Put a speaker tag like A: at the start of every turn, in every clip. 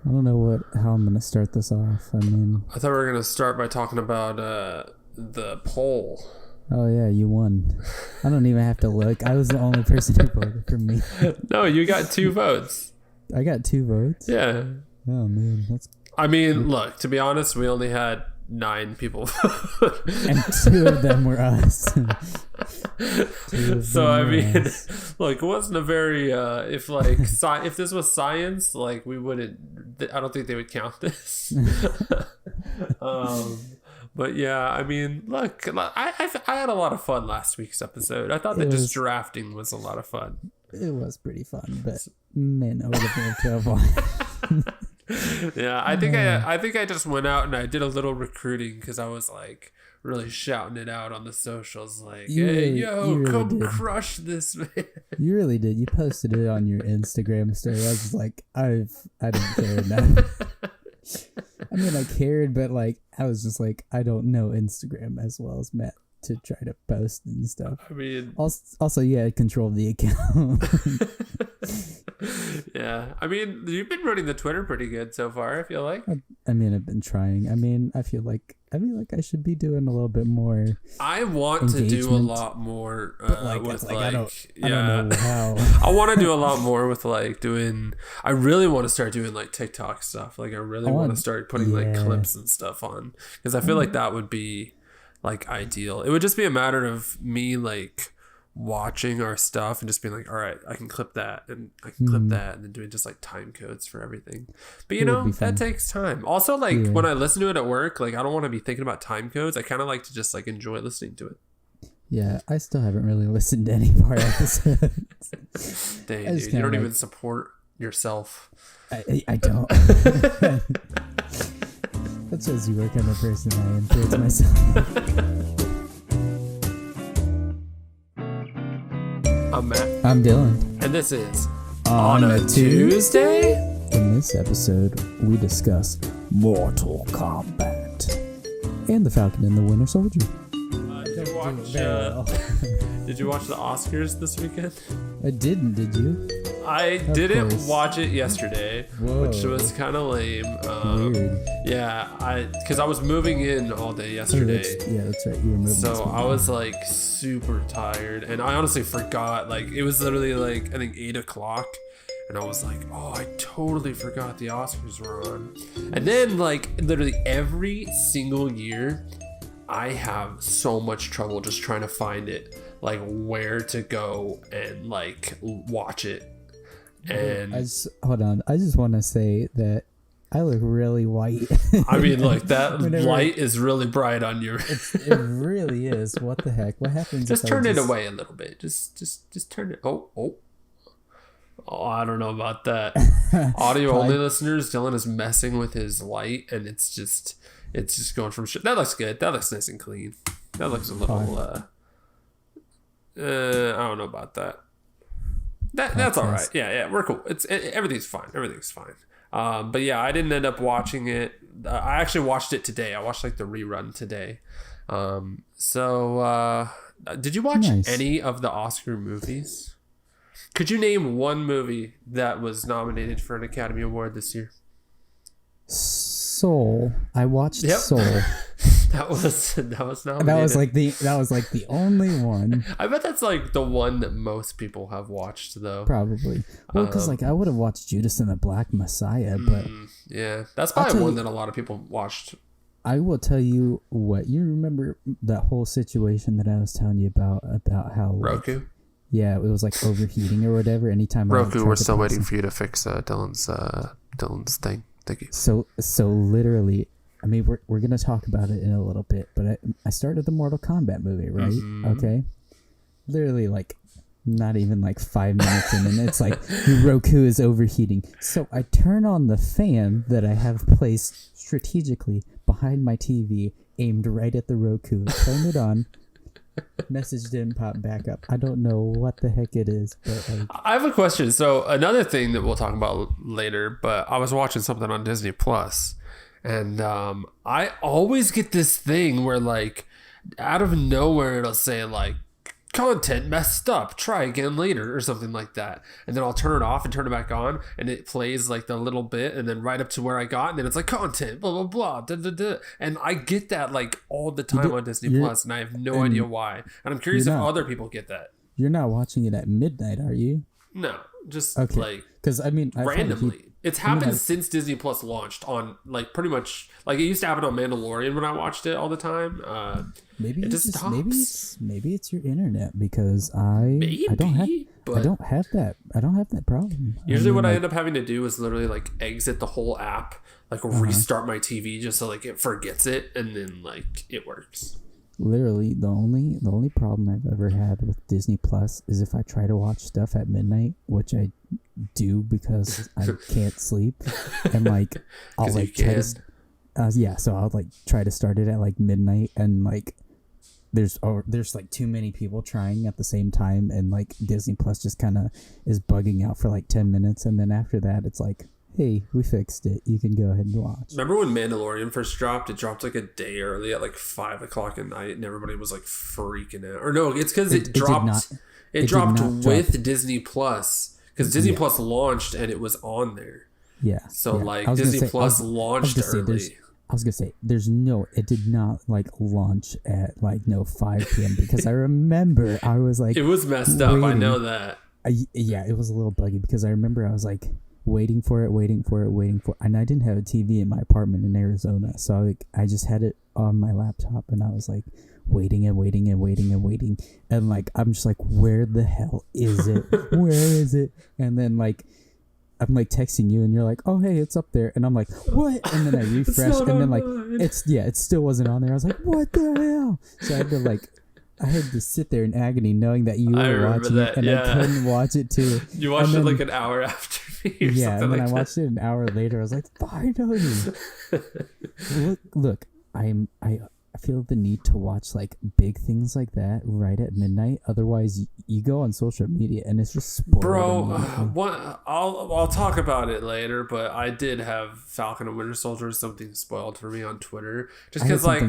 A: I don't know how I'm gonna start this off. I mean,
B: I thought we were gonna start by talking about the poll.
A: oh yeah, you won. I don't even have to look. I was the only person who voted for me.
B: No, you got 2 votes.
A: I got 2 votes.
B: Yeah.
A: Oh man, that's.
B: I mean, look. To be honest, we only had 9 people.
A: And 2 of them were us.
B: So I mean, look, it wasn't a very if this was science, like we wouldn't. I don't think they would count this. But yeah, I mean, look, I had a lot of fun last week's episode. I thought that just drafting was a lot of fun.
A: It was pretty fun, but man, I would have loved to have won.
B: Yeah, I think I just went out and I did a little recruiting because I was like really shouting it out on the socials, like, come crush this, man.
A: You really did. You posted it on your Instagram story. I was just like, I didn't care enough. I mean, I cared, but like, I was just like, I don't know Instagram as well as Matt to try to post and stuff.
B: I mean,
A: also yeah, I control the account.
B: Yeah, I mean, you've been running the Twitter pretty good so far, I feel like.
A: I mean, I've been trying. I mean, I feel like I should be doing a little bit more.
B: I want to do a lot more with I don't know how. I want to do a lot more with like doing. I really want to start doing like TikTok stuff. Like I really want to start putting like clips and stuff on because I feel like that would be like ideal. It would just be a matter of me like watching our stuff and just being like, all right, I can clip that and I can clip that, and then doing just like time codes for everything. But you know, that takes time. Also, like when I listen to it at work, like I don't want to be thinking about time codes. I kind of like to just like enjoy listening to it.
A: Yeah, I still haven't really listened to any of our episodes.
B: Dang, dude, you don't even support yourself.
A: I don't. That shows you what kind of person I am towards myself.
B: I'm Matt.
A: I'm Dylan.
B: And this is On a Tuesday?
A: In this episode, we discuss Mortal Kombat and the Falcon and the Winter Soldier.
B: Did you watch the Oscars this weekend?
A: I didn't, did you?
B: I didn't watch it yesterday, which was kind of lame.
A: Weird.
B: Yeah, because I was moving in all day yesterday.
A: That's right. You were moving.
B: So I was like super tired, and I honestly forgot. Like it was literally like I think 8 o'clock, and I was like, oh, I totally forgot the Oscars were on. And then like literally every single year, I have so much trouble just trying to find it, like where to go and like watch it. And
A: hold on, I just want to say that I look really white.
B: I mean, look, that light is really bright on you.
A: It really is. What the heck? What happens?
B: Just turn it away a little bit. Just turn it. Oh, I don't know about that. Audio only listeners, Dylan is messing with his light, and it's just going from shit. That looks good. That looks nice and clean. That looks a little. I don't know about that. That's all right. Yeah, we're cool. Everything's fine. Everything's fine. But yeah, I didn't end up watching it. I actually watched it today. I watched like the rerun today. So did you watch any of the Oscar movies? Could you name one movie that was nominated for an Academy Award this year?
A: Soul. I watched Soul.
B: That was nominated.
A: That was like the only one.
B: I bet that's like the one that most people have watched though.
A: Probably. Well, because like I would have watched Judas and the Black Messiah, but
B: yeah, that's probably one that a lot of people watched.
A: I will tell you what. You remember that whole situation that I was telling you about how
B: Roku?
A: Like, yeah, it was like overheating or whatever. Anytime
B: Roku, we're still waiting for you to fix Dylan's thing. Thank you.
A: So literally, I mean, we're gonna talk about it in a little bit, but I started the Mortal Kombat movie, right? Mm-hmm. Okay, literally like not even like 5 minutes in, and it's like Roku is overheating. So I turn on the fan that I have placed strategically behind my TV, aimed right at the Roku. Turn it on. Message didn't pop back up. I don't know what the heck it is, but like,
B: I have a question. So another thing that we'll talk about later, but I was watching something on Disney Plus, and I always get this thing where like out of nowhere it'll say like content messed up, try again later, or something like that. And then I'll turn it off and turn it back on, and it plays like the little bit, and then right up to where I got, and then it's like content, blah blah blah, da, da, da. And I get that like all the time on Disney Plus, and I have no idea why. And I'm curious if other people get that.
A: You're not watching it at midnight, are you?
B: No, just
A: okay.
B: Like
A: because I mean
B: randomly. It's happened since Disney Plus launched on like pretty much like it used to happen on Mandalorian when I watched it all the time.
A: Maybe
B: it just stops.
A: Maybe it's your internet because I don't have that problem.
B: Usually what I end up having to do is literally like exit the whole app, like restart my TV just so like it forgets it, and then like it works.
A: Literally the only problem I've ever had with Disney Plus is if I try to watch stuff at midnight, which I do because I can't sleep, and like I'll like try to so I'll like try to start it at like midnight, and like there's like too many people trying at the same time, and like Disney Plus just kind of is bugging out for like 10 minutes, and then after that it's like, hey, we fixed it, you can go ahead and watch.
B: Remember when Mandalorian first dropped? It dropped like a day early at like 5 o'clock at night, and everybody was like freaking out. Or no, it's because it dropped with Disney Plus, because Disney Plus launched and it was on there.
A: Yeah.
B: So like Disney Plus launched early.
A: I was gonna say it did not like launch at like 5 p.m. because I remember I was like,
B: it was messed up. I know that.
A: It was a little buggy because I remember I was like waiting for it, and I didn't have a TV in my apartment in Arizona, so I just had it on my laptop, and I was like waiting, and like I'm just like, where the hell is it? Where is it? And then like I'm like texting you, and you're like, oh hey, it's up there, and I'm like, what? And then I refresh, and then like it still wasn't on there. I was like, what the hell? So I had to sit there in agony knowing that you were watching it, and I couldn't watch it too.
B: You watched it like an hour after me or something
A: and then
B: like
A: I watched it an hour later. I was like, finally. Look, I feel the need to watch like big things like that right at midnight. Otherwise, you go on social media and it's just spoiled.
B: Bro, I'll talk about it later, but I did have Falcon and Winter Soldier something spoiled for me on Twitter. Just because like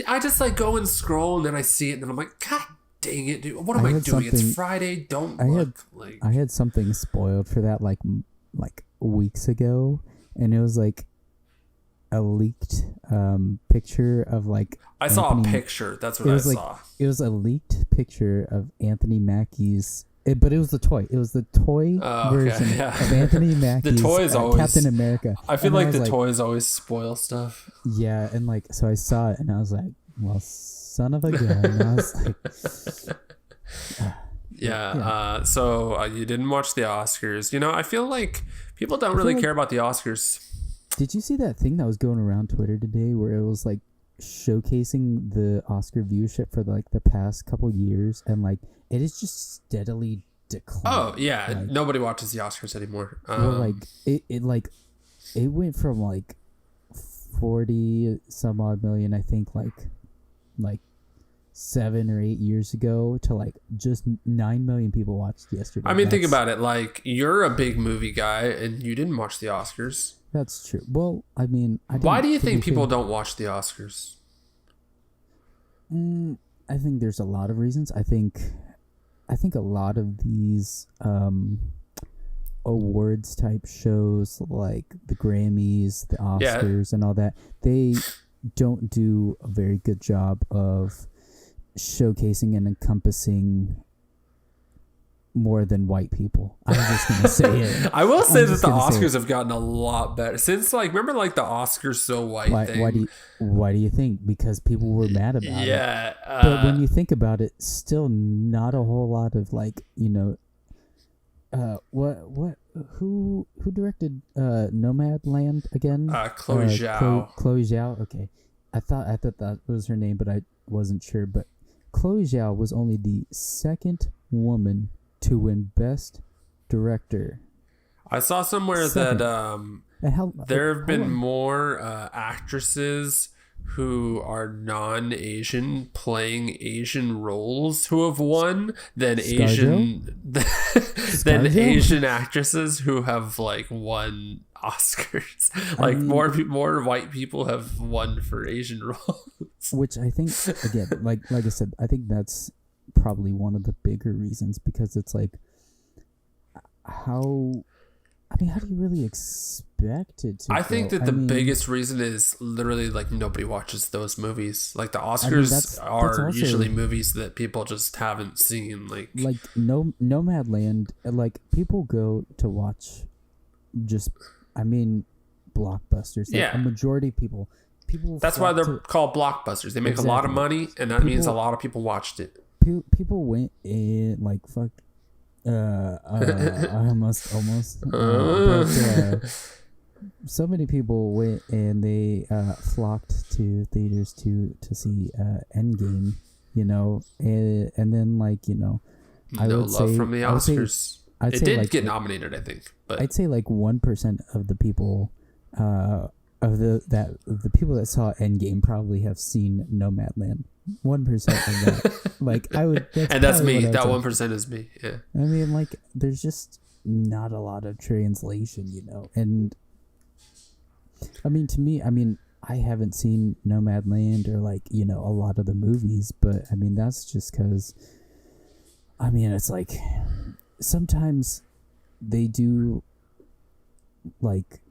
B: I just like go and scroll, and then I see it, and then I'm like, God dang it, dude! What am I doing? It's Friday.
A: I had something spoiled for that like weeks ago, and it was like a leaked picture of like
B: I saw a picture. That's what I saw.
A: It was a leaked picture of Anthony Mackie's, but it was the toy. It was the toy version of Anthony Mackie's.
B: The toys always
A: Captain America.
B: I feel like the toys always spoil stuff.
A: Yeah, and like so I saw it, and I was like, well, son of a gun. And I was like,
B: so you didn't watch the Oscars. You know, I feel like people don't really care about the Oscars.
A: Did you see that thing that was going around Twitter today where it was like showcasing the Oscar viewership for like the past couple years, and like it is just steadily declining?
B: Oh yeah, like, nobody watches the Oscars anymore.
A: Well, like it went from like 40 some odd million, I think, like 7 or 8 years ago to like just 9 million people watched yesterday.
B: I mean, think about it. Like, you're a big movie guy and you didn't watch the Oscars.
A: That's true. Well, I mean,
B: why do you think people don't watch the Oscars?
A: I think there's a lot of reasons. I think a lot of these awards type shows like the Grammys, the Oscars, and all that, they don't do a very good job of showcasing and encompassing more than white people. I'm just gonna say it.
B: I will say that the Oscars have gotten a lot better since, like, remember like the Oscars so white thing.
A: Why do you think? Because people were mad about it. Yeah, but when you think about it, still not a whole lot of like, you know, who directed Nomadland again?
B: Chloe Zhao.
A: Chloe Zhao. Okay, I thought that was her name, but I wasn't sure. But Chloe Zhao was only the second woman to win Best Director.
B: I saw somewhere that there have been more actresses who are non-Asian playing Asian roles who have won than Asian actresses who have like won Oscars. Like, more white people have won for Asian roles.
A: Which I think, again, like I said, I think that's probably one of the bigger reasons, because it's like, how do you really expect it to
B: I think that the biggest reason is literally like nobody watches those movies. Like the Oscars that's are usually movies that people just haven't seen. Like
A: Nomadland, like people go to watch blockbusters. Like, a majority of people
B: that's why they're called blockbusters. They make a lot of money, and that means a lot of people watched it.
A: People went in like fuck. Almost. So many people went and they flocked to theaters to see Endgame, you know, and then like, you know,
B: I would say from the Oscars. It did get nominated, I think, but
A: I'd say like 1% of the people the people that saw Endgame probably have seen Nomadland. 1% of that, like I would,
B: and that's me. That 1% is me. Yeah.
A: I mean, like, there's just not a lot of translation, you know. And I mean, to me, I haven't seen Nomadland or like, you know, a lot of the movies, but I mean that's just because, I mean, it's like sometimes they do like,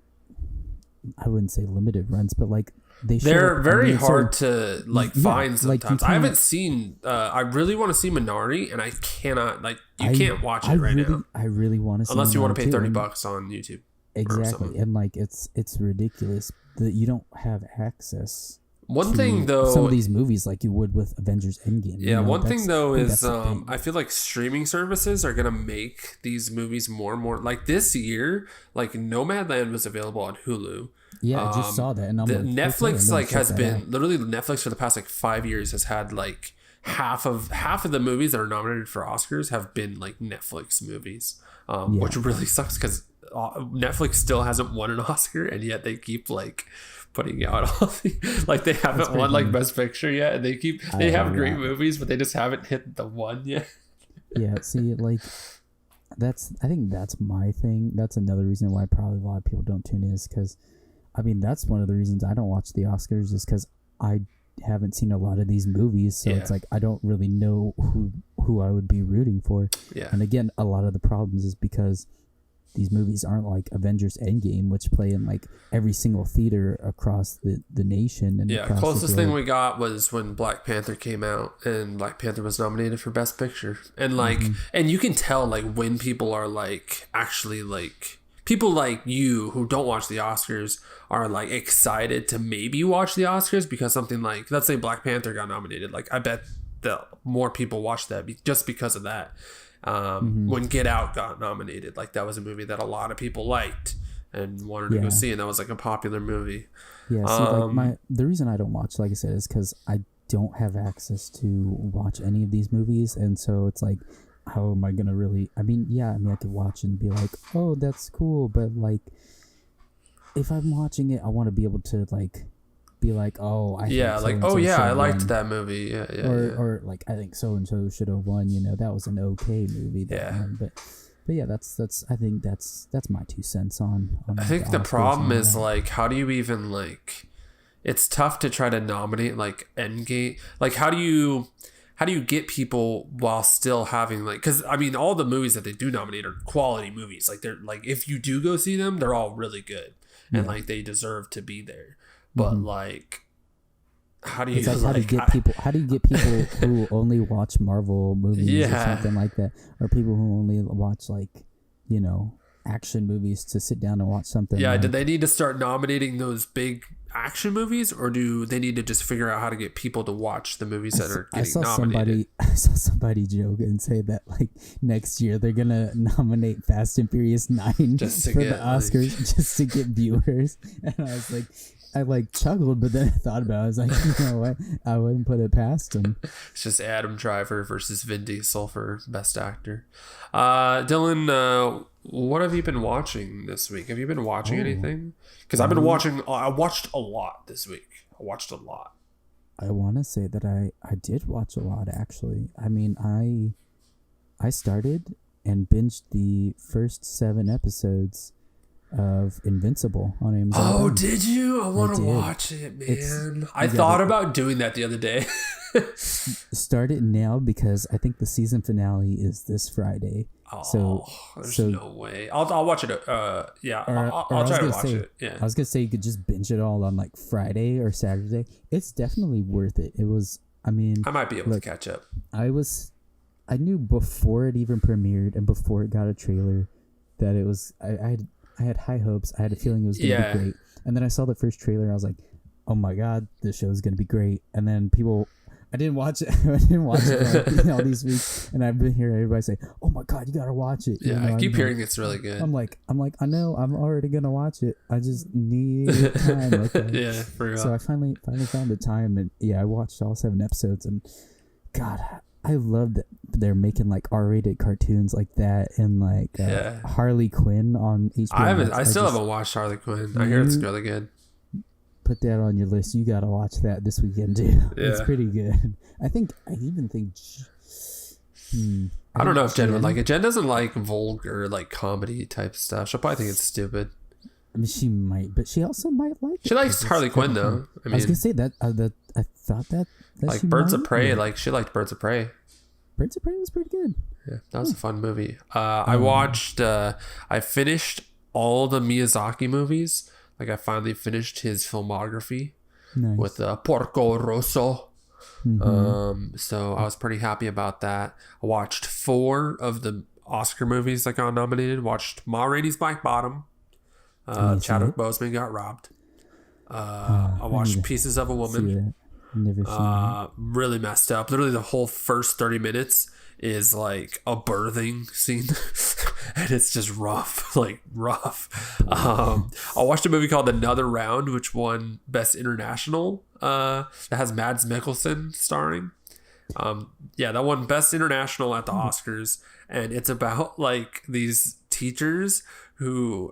A: I wouldn't say limited runs, but like.
B: They're very hard to like find sometimes. Like I haven't seen. I really want to see Minari, and I cannot. Like you can't watch it now.
A: I really want to see
B: unless
A: Minari
B: you want to pay $30 on YouTube.
A: Exactly, and like it's ridiculous that you don't have access.
B: One thing though,
A: some of these movies like you would with Avengers Endgame.
B: Yeah, you know, one thing though is I feel like streaming services are gonna make these movies more and more. Like this year, like Nomadland was available on Hulu.
A: Yeah, I just saw that, and I'm like,
B: Netflix like has been literally Netflix for the past like 5 years has had like half of the movies that are nominated for Oscars have been like Netflix movies, which really sucks because Netflix still hasn't won an Oscar, and yet they keep like putting out all like they haven't won like Best Picture yet, and they have great movies, but they just haven't hit the one yet.
A: Yeah, see, like I think that's my thing. That's another reason why probably a lot of people don't tune in, is because. I mean, that's one of the reasons I don't watch the Oscars, is because I haven't seen a lot of these movies. So it's like I don't really know who I would be rooting for. Yeah. And again, a lot of the problems is because these movies aren't like Avengers Endgame, which play in like every single theater across the nation. And
B: closest thing we got was when Black Panther came out, and Black Panther was nominated for Best Picture. And like, and you can tell like when people are like actually like. People like you who don't watch the Oscars are like excited to maybe watch the Oscars because something like, let's say Black Panther got nominated. Like I bet that more people watched that just because of that. When Get Out got nominated, like that was a movie that a lot of people liked and wanted to go see, and that was like a popular movie.
A: Yeah, see, like the reason I don't watch, like I said, is because I don't have access to watch any of these movies, and so it's like, how am I gonna really? I mean, I could watch and be like, oh, that's cool, but like, if I'm watching it, I want to be able to like, be like, oh, I
B: liked that movie,
A: or like, I think so and so should have won. You know, that was an okay movie. But yeah, that's I think that's my 2 cents on
B: I think the problem is like, how do you even like? It's tough to try to nominate like Endgame. Like, how do you get people while still having like, because I mean all the movies that they do nominate are quality movies. Like they're like, if you do go see them, they're all really good and like they deserve to be there. But like, how do you
A: how do you get people who only watch Marvel movies or something like that, or people who only watch like, you know, action movies to sit down and watch something?
B: Yeah, do they need to start nominating those big action movies, or do they need to just figure out how to get people to watch the movies that are getting nominated?
A: I saw somebody joke and say that like next year they're gonna nominate Fast and Furious 9
B: just
A: for the Oscars, like, just to get viewers. And I was like, I like chuckled, but then I thought about it. I was like, you know what? I wouldn't put it past him.
B: It's just Adam Driver versus Vin Diesel for Best Actor. Dylan, what have you been watching this week? Have you been watching anything? Because I've been watching. I watched a lot this week. I watched a lot.
A: I want to say that I did watch a lot, actually. I mean, I started and binged the first 7 episodes of Invincible on Amazon.
B: Oh, did you? I want to watch it, man. I thought about doing that the other day.
A: Start it now because I think the season finale is this Friday.
B: Oh, there's no way. I'll watch it. Yeah, I'll try to watch it. Yeah,
A: I was gonna say you could just binge it all on like Friday or Saturday. It's definitely worth it. It was. I mean,
B: I might be able to catch up.
A: I knew before it even premiered and before it got a trailer that it was. I had high hopes. I had a feeling it was gonna be great. And then I saw the first trailer. I was like, oh my god, this show is gonna be great. And then I didn't watch it. I didn't watch it all these weeks, and I've been hearing everybody say, "Oh my god, you gotta watch it!"
B: Yeah, I keep hearing it's really good.
A: I'm like, I know, I'm already gonna watch it. I just need time. Okay.
B: Yeah, for real.
A: So I finally found the time, and I watched all 7 episodes, and God, I love that they're making like R-rated cartoons like that, and like Harley Quinn on HBO.
B: I still haven't watched Harley Quinn. I hear it's really good.
A: Put that on your list. You gotta watch that this weekend too. Yeah. It's pretty good. I even think
B: I don't know if Jen would like it. Jen doesn't like vulgar like comedy type stuff. She'll probably think it's stupid.
A: I mean, she might, but she also might like it.
B: She likes Harley Quinn though.
A: I was gonna say that I thought that
B: like Birds of Prey. Like she liked Birds of Prey.
A: Birds of Prey was pretty good.
B: Yeah, that was a fun movie. I watched. I finished all the Miyazaki movies. Like I finally finished his filmography with Porco Rosso. Mm-hmm. So I was pretty happy about that. I watched 4 of the Oscar movies that got nominated. Watched Ma Rainey's Black Bottom. Chadwick Boseman got robbed. I watched Pieces of a Woman.
A: Never seen that.
B: Really messed up. Literally the whole first 30 minutes is like a birthing scene and it's just rough. I watched a movie called Another Round, which won Best International. That has Mads Mikkelsen starring. That won Best International at the Oscars, and it's about like these teachers who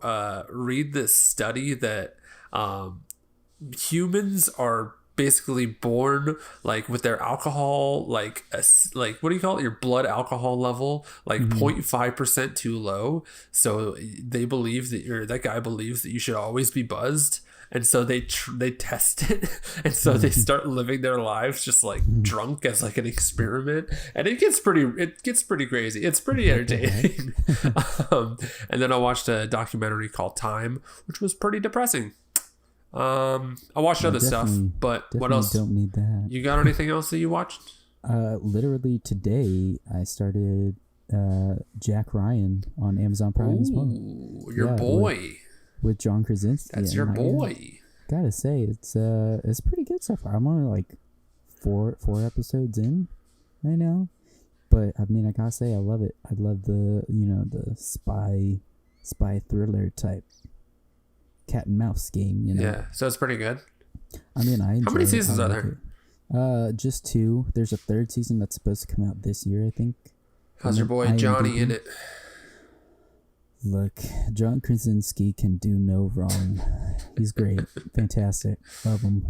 B: read this study that humans are basically born like with their alcohol like what do you call it, your blood alcohol level like 0.5% too low, so they believe that guy believes that you should always be buzzed, and so they test it and so they start living their lives just like drunk as like an experiment, and it gets pretty crazy. It's pretty entertaining. And then I watched a documentary called Time, which was pretty depressing. I watched other stuff, but what else?
A: Don't need that.
B: You got anything else that you watched?
A: Literally today I started Jack Ryan on Amazon Prime as well.
B: Your boy
A: with John Krasinski.
B: That's your boy.
A: Gotta say it's pretty good so far. I'm only like four episodes in right now, but I mean I gotta say I love it. I love the the spy thriller type cat and mouse game,
B: Yeah, so it's pretty good.
A: I mean, I enjoy.
B: How many seasons are there?
A: Just 2. There's a 3rd season that's supposed to come out this year, I think.
B: How's your boy Johnny in it?
A: Look, John Krasinski can do no wrong. He's great, fantastic, love him.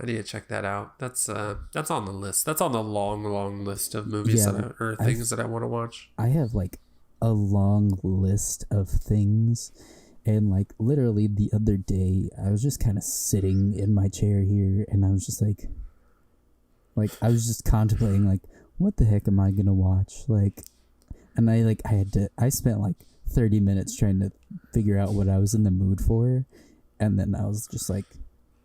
B: I need to check that out. That's on the list. That's on the long list of movies things that I want to watch.
A: I have like a long list of things. And like literally the other day, I was just kind of sitting in my chair here, and I was just like I was just contemplating like, what the heck am I gonna watch? Like, and I spent like 30 minutes trying to figure out what I was in the mood for, and then I was just like,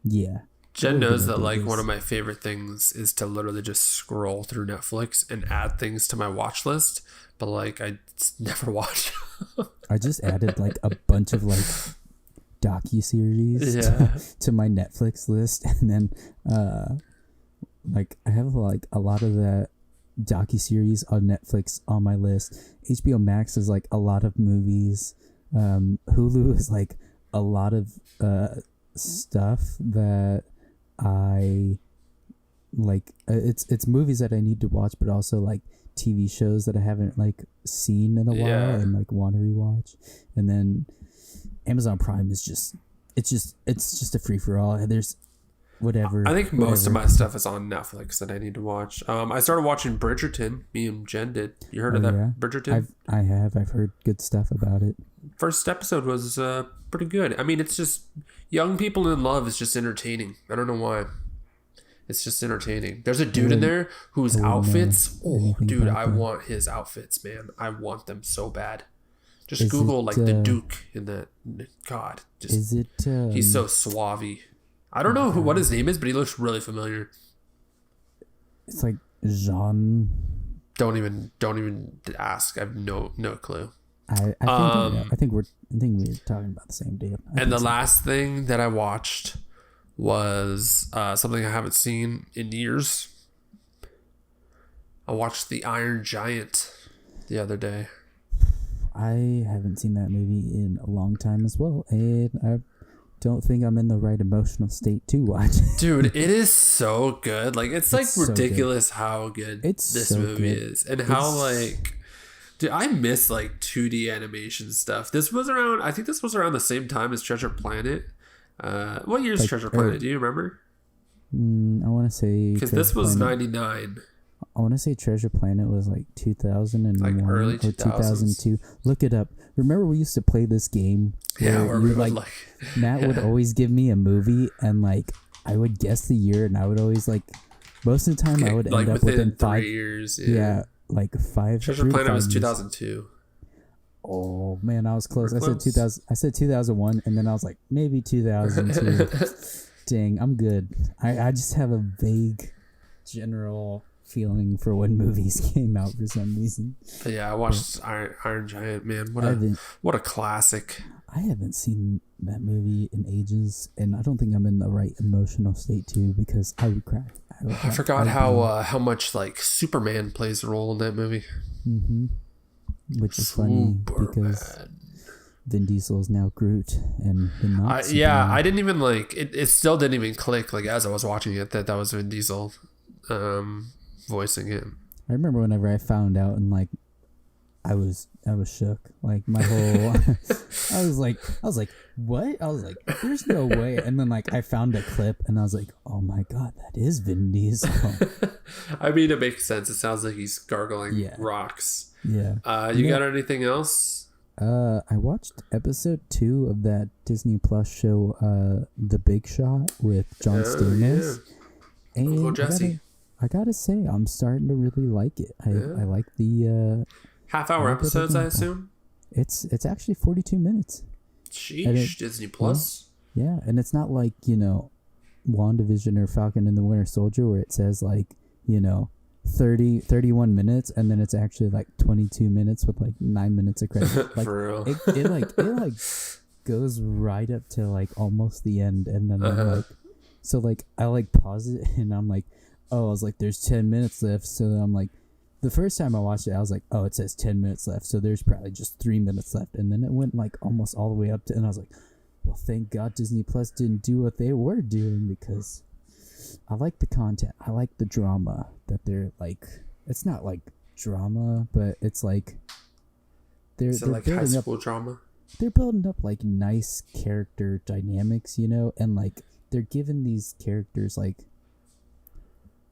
A: yeah.
B: Jen knows that like one of my favorite things is to literally just scroll through Netflix and add things to my watch list, but like I never watch.
A: I just added like a bunch of like docuseries to my Netflix list, and then like I have like a lot of that docuseries on Netflix on my list. HBO Max is like a lot of movies. Hulu is like a lot of stuff that I like. It's movies that I need to watch, but also like TV shows that I haven't like seen in a while and like want to rewatch. And then Amazon Prime is just a free for all. There's whatever.
B: I think most of my stuff is on Netflix that I need to watch. I started watching Bridgerton. Me and Jen did. You heard of that? Yeah. Bridgerton?
A: I've heard good stuff about it.
B: First episode was pretty good. I mean, it's just young people in love is just entertaining. I don't know why. It's just entertaining. There's a dude in there whose outfits. Oh, dude, I want his outfits, man. I want them so bad. Just Google like the Duke in that. God, just he's so suave. I don't know what his name is, but he looks really familiar.
A: It's like Jean.
B: Don't even ask. I have no clue.
A: I think we're talking about the same dude.
B: And the last thing that I watched was something I haven't seen in years. I watched The Iron Giant the other day.
A: I haven't seen that movie in a long time as well, and I don't think I'm in the right emotional state to watch it.
B: Dude, it is so good. Like, it's like ridiculous how good this movie is, and how like, dude, I miss like 2D animation stuff. I think this was around the same time as Treasure Planet. What year is Treasure Planet? Do you remember?
A: I want to say
B: because this was 99.
A: I want to say Treasure Planet was like 2001 like early or 2002. Look it up. Remember we used to play this game?
B: Where we would
A: Matt would always give me a movie and like I would guess the year and I would always like most of the time I would end up within 5
B: years.
A: Yeah, like 5.
B: Treasure Planet was 2002.
A: Oh man, I was close. I said 2000. I said 2001, and then I was like maybe 2002. Dang, I'm good. I just have a vague, general feeling for when movies came out for some reason.
B: But yeah, I watched Iron Giant. Man, what a classic.
A: I haven't seen that movie in ages, and I don't think I'm in the right emotional state too because I would cry.
B: I forgot how much like Superman plays a role in that movie.
A: Mm-hmm. Which is funny because Vin Diesel is now Groot and not
B: yeah, I didn't even like it. It still didn't even click like as I was watching it that was Vin Diesel voicing him.
A: I remember whenever I found out and like I was shook. Like my whole I was like what? I was like there's no way. And then like I found a clip and I was like, oh my god, that is Vin Diesel.
B: I mean, it makes sense. It sounds like he's gargling rocks.
A: Yeah.
B: You got anything else?
A: I watched episode 2 of that Disney Plus show, The Big Shot with John Stamos.
B: Yeah. And Jesse.
A: I gotta say, I'm starting to really like it. I like the
B: half-hour episodes. I assume
A: it's actually 42 minutes.
B: Sheesh, Disney Plus.
A: Yeah, and it's not like WandaVision or Falcon and the Winter Soldier where it says like 31 minutes and then it's actually like 22 minutes with like 9 minutes of credit. Like,
B: for real.
A: It goes right up to like almost the end and then I'm like, so like I like pause it and I'm like, oh, I was like there's 10 minutes left, so then I'm like, the first time I watched it I was like, oh, it says 10 minutes left, so there's probably just 3 minutes left, and then it went like almost all the way up to, and I was like, well, thank God Disney Plus didn't do what they were doing because I like the content. I like the drama that they're like. It's not like drama, but it's like they're
B: like high school drama.
A: They're building up like nice character dynamics, and like they're giving these characters like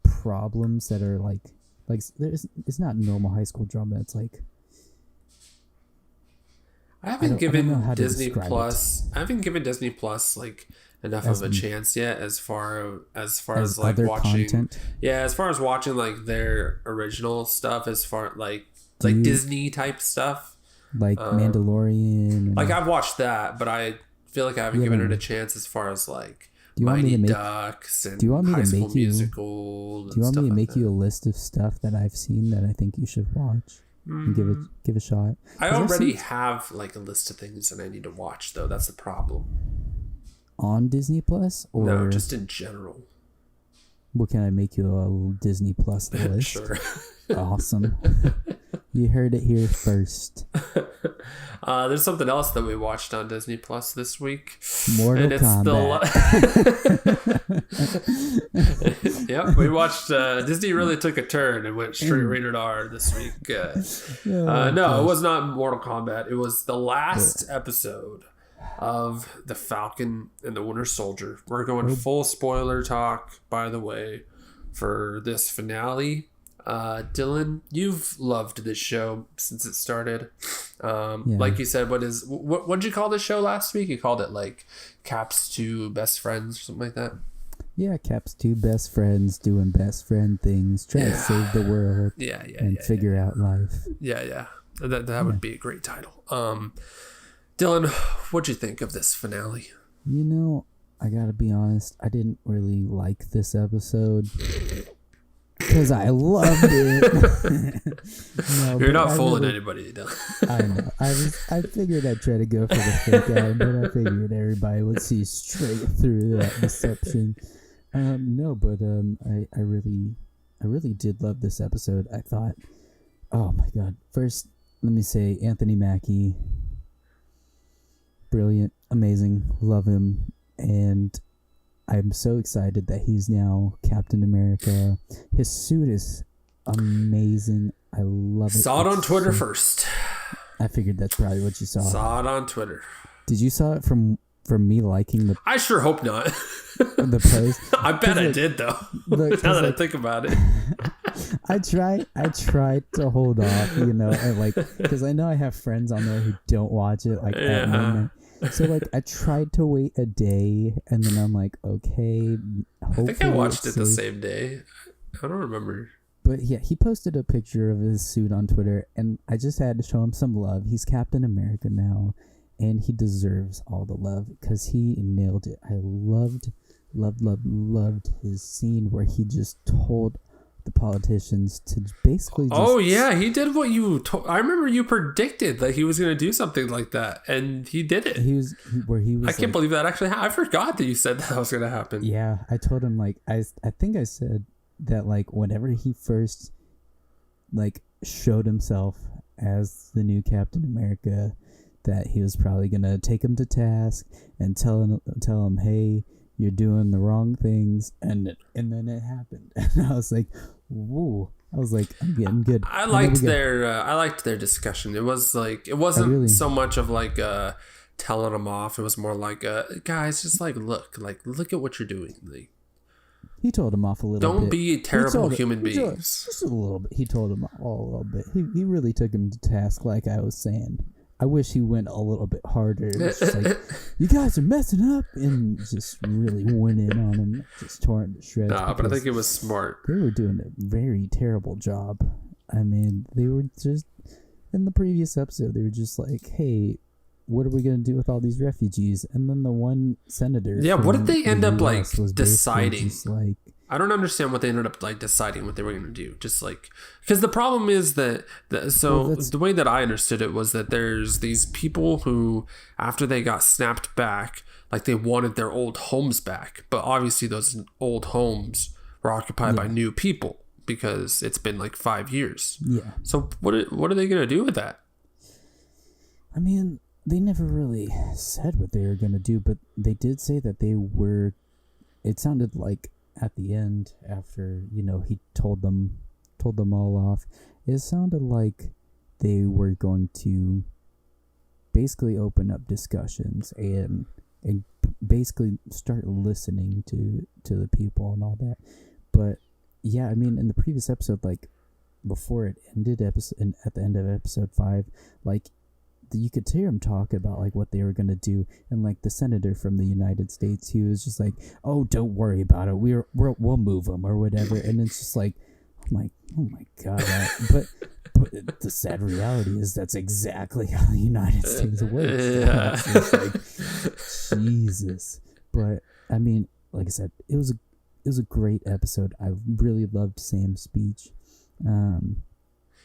A: problems that are like it's not normal high school drama. It's like
B: I haven't given Disney Plus like enough of a chance yet as far as like watching content? Yeah, as far as watching like their original stuff, as far like Disney type stuff
A: like Mandalorian
B: like I've watched that, but I feel like I haven't given it a chance as far as like Mighty Ducks and High School Musical.
A: Do you want me to make you a list of stuff that I've seen that I think you should watch and give a shot?
B: I already have like a list of things that I need to watch though. That's the problem.
A: On Disney Plus or
B: no, just in general.
A: What, can I make you a Disney Plus list?
B: Sure.
A: Awesome. You heard it here first.
B: There's something else that we watched on Disney Plus this week.
A: Mortal Kombat.
B: Yep, we watched. Disney really took a turn and went straight rated R this week. No, it was not Mortal Kombat. It was the last episode of the Falcon and the Winter Soldier. We're going full spoiler talk, by the way, for this finale. Dylan, you've loved this show since it started. Like you said, what did you call this show last week? You called it like Caps to Best Friends or something like that.
A: Yeah, Cap's two best friends doing best friend things, trying to save the world. And figure out life.
B: Yeah. That would be a great title. Dylan, what'd you think of this finale?
A: You know, I gotta be honest, I didn't really like this episode because I loved it.
B: No, you're not fooling anybody, Dylan.
A: I know. I figured I'd try to go for the fake out, but I figured everybody would see straight through that deception. I really did love this episode. I thought, oh my god! First, let me say Anthony Mackie, brilliant, amazing, love him, and I'm so excited that he's now Captain America. His suit is amazing. I love it.
B: Saw it on Twitter first.
A: I figured that's probably what you saw.
B: Saw it on Twitter.
A: Did you saw it from me liking the...
B: I sure hope not.
A: The post?
B: I bet I did, though. Look, now that I think about it.
A: I tried to hold off, you know, and because I know I have friends on there who don't watch it, at moment. So, I tried to wait a day, and then I'm like, okay,
B: I think I watched it the same day. I don't remember.
A: But yeah, he posted a picture of his suit on Twitter, and I just had to show him some love. He's Captain America now, and he deserves all the love because he nailed it. I loved his scene where he just told the politicians to basically just...
B: he did what you told. I remember you predicted that he was going to do something like that, and he did it.
A: He was
B: I can't believe that actually happened. I forgot that you said that was going to happen.
A: Yeah, I told him, I think I said that, whenever he first, showed himself as the new Captain America, that he was probably going to take him to task and tell him, hey, you're doing the wrong things, and then it happened. And I was like, whoa. I was like, I'm getting good.
B: I liked their discussion. It was it wasn't so much of telling them off. It was more guys, just look at what you're doing.
A: He told him off a little bit.
B: Don't be terrible human beings.
A: Just a little bit. He told him all a little bit. He really took him to task, like I was saying. I wish he went a little bit harder. It was just you guys are messing up, and just really went in on him, just tore him to shreds.
B: Nah, but I think it was smart.
A: They were doing a very terrible job. I mean, they were just, in the previous episode, they were just like, hey, what are we going to do with all these refugees? And then the one senator...
B: Yeah, what did they end up, deciding? I don't understand what they ended up deciding what they were going to do. Just because the problem is that the way that I understood it was that there's these people who, after they got snapped back, they wanted their old homes back, but obviously those old homes were occupied by new people because it's been 5 years.
A: Yeah.
B: So what are they going to do with that?
A: I mean, they never really said what they were going to do, but they did say that they were. It sounded like at the end, after he told them all off, it sounded like they were going to basically open up discussions and basically start listening to the people and all that. But yeah, I mean, in the previous episode, before it ended, at the end of episode 5, you could hear him talk about what they were going to do, and the senator from the United States, he was just oh, don't worry about it, we'll move them or whatever. And it's just I'm like, oh my god. But the sad reality is that's exactly how the United States works.
B: Yeah.
A: It's Jesus. But I mean, like I said, it was a great episode. I really loved Sam's speech.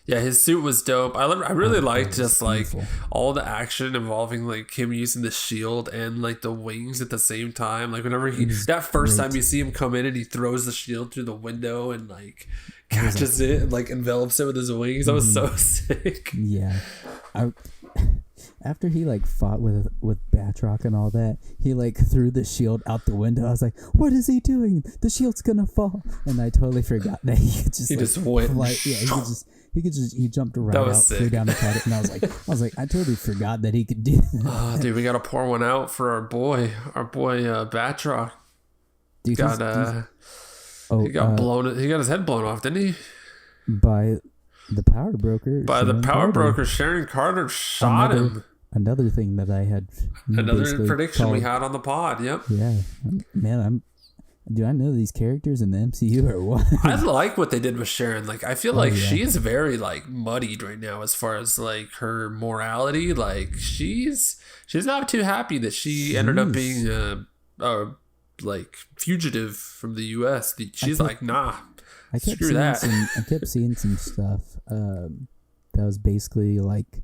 B: Yeah, his suit was dope. I really liked just all the action involving him using the shield and the wings at the same time. Whenever that first time you see him come in and he throws the shield through the window and catches it and envelops it with his wings. That was so sick.
A: Yeah. After he fought with Batroc and all that, he threw the shield out the window. I was like, what is he doing? The shield's gonna fall. And I totally forgot that he could just
B: went.
A: He jumped right out, flew down and caught it. And I was like, I totally forgot that he could do that.
B: Oh, dude, we gotta pour one out for our boy Batroc. Dude, he got blown. He got his head blown off, didn't he?
A: By the power broker.
B: Sharon Carter shot him.
A: Another thing that I had.
B: Another prediction we had on the pod. Yep.
A: Yeah, man. do I know these characters in the MCU or what?
B: I like what they did with Sharon. Like, I feel like she's very like muddied right now as far as like her morality. Like, she's not too happy that she ended up being a like fugitive from the U.S. She's like, nah, screw that.
A: I kept seeing some stuff that was basically like,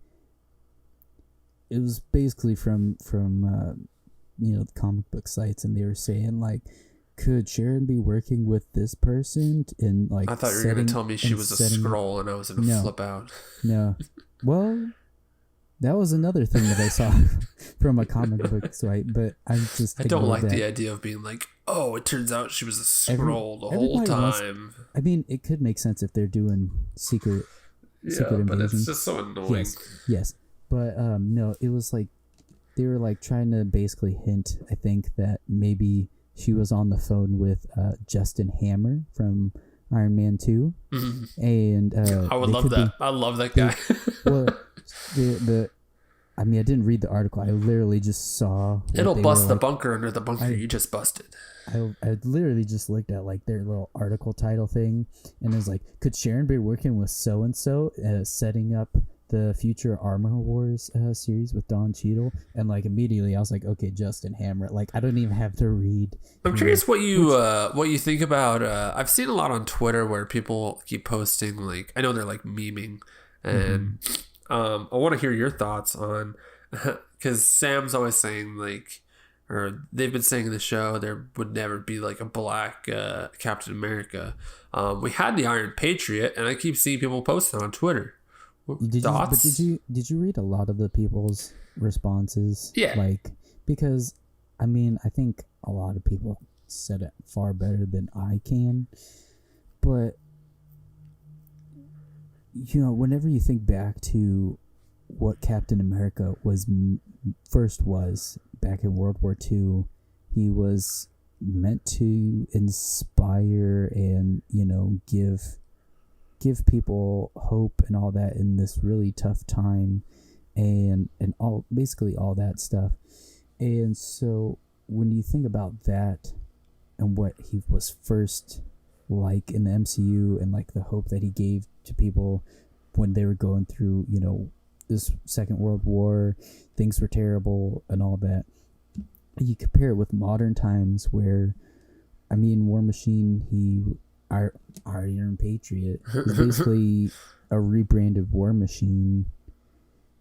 A: it was basically from the comic book sites, and they were saying like, could Sharon be working with this person and like?
B: I thought you were going to tell me she was a Skrull, and I was going to flip out.
A: No, well, that was another thing that I saw from a comic book site, but I don't
B: like the idea of being like, oh, it turns out she was a Skrull the whole time.
A: I mean, it could make sense if they're doing secret invasion.
B: But it's just so annoying.
A: Yes, but no, it was like they were like trying to basically hint, I think, that maybe she was on the phone with Justin Hammer from Iron Man 2. Mm-hmm. And
B: I would love that. I love that guy.
A: I mean, I didn't read the article. I literally just saw.
B: It'll bust the bunker under the bunker you just busted.
A: I literally just looked at like their little article title thing, and it was like, could Sharon be working with so and so, setting up the future Armor Wars series with Don Cheadle? And like immediately I was like, okay, Justin Hammer. Like, I don't even have to read.
B: I'm curious what you think about. I've seen a lot on Twitter where people keep posting, like, I know they're like memeing, and I want to hear your thoughts on, because Sam's always saying like, or they've been saying in the show, there would never be like a black Captain America. We had the Iron Patriot, and I keep seeing people posting on Twitter. Thoughts?
A: Did you read a lot of the people's responses?
B: Yeah.
A: Like, because I mean, I think a lot of people said it far better than I can, but whenever you think back to what Captain America was back in World War II, he was meant to inspire and give people hope and all that in this really tough time, and basically all that stuff. And so when you think about that and what he was first like in the MCU, and like the hope that he gave to people when they were going through this Second World War, things were terrible and all that, you compare it with modern times where, I mean, War Machine, our Iron Patriot, is basically a rebranded War Machine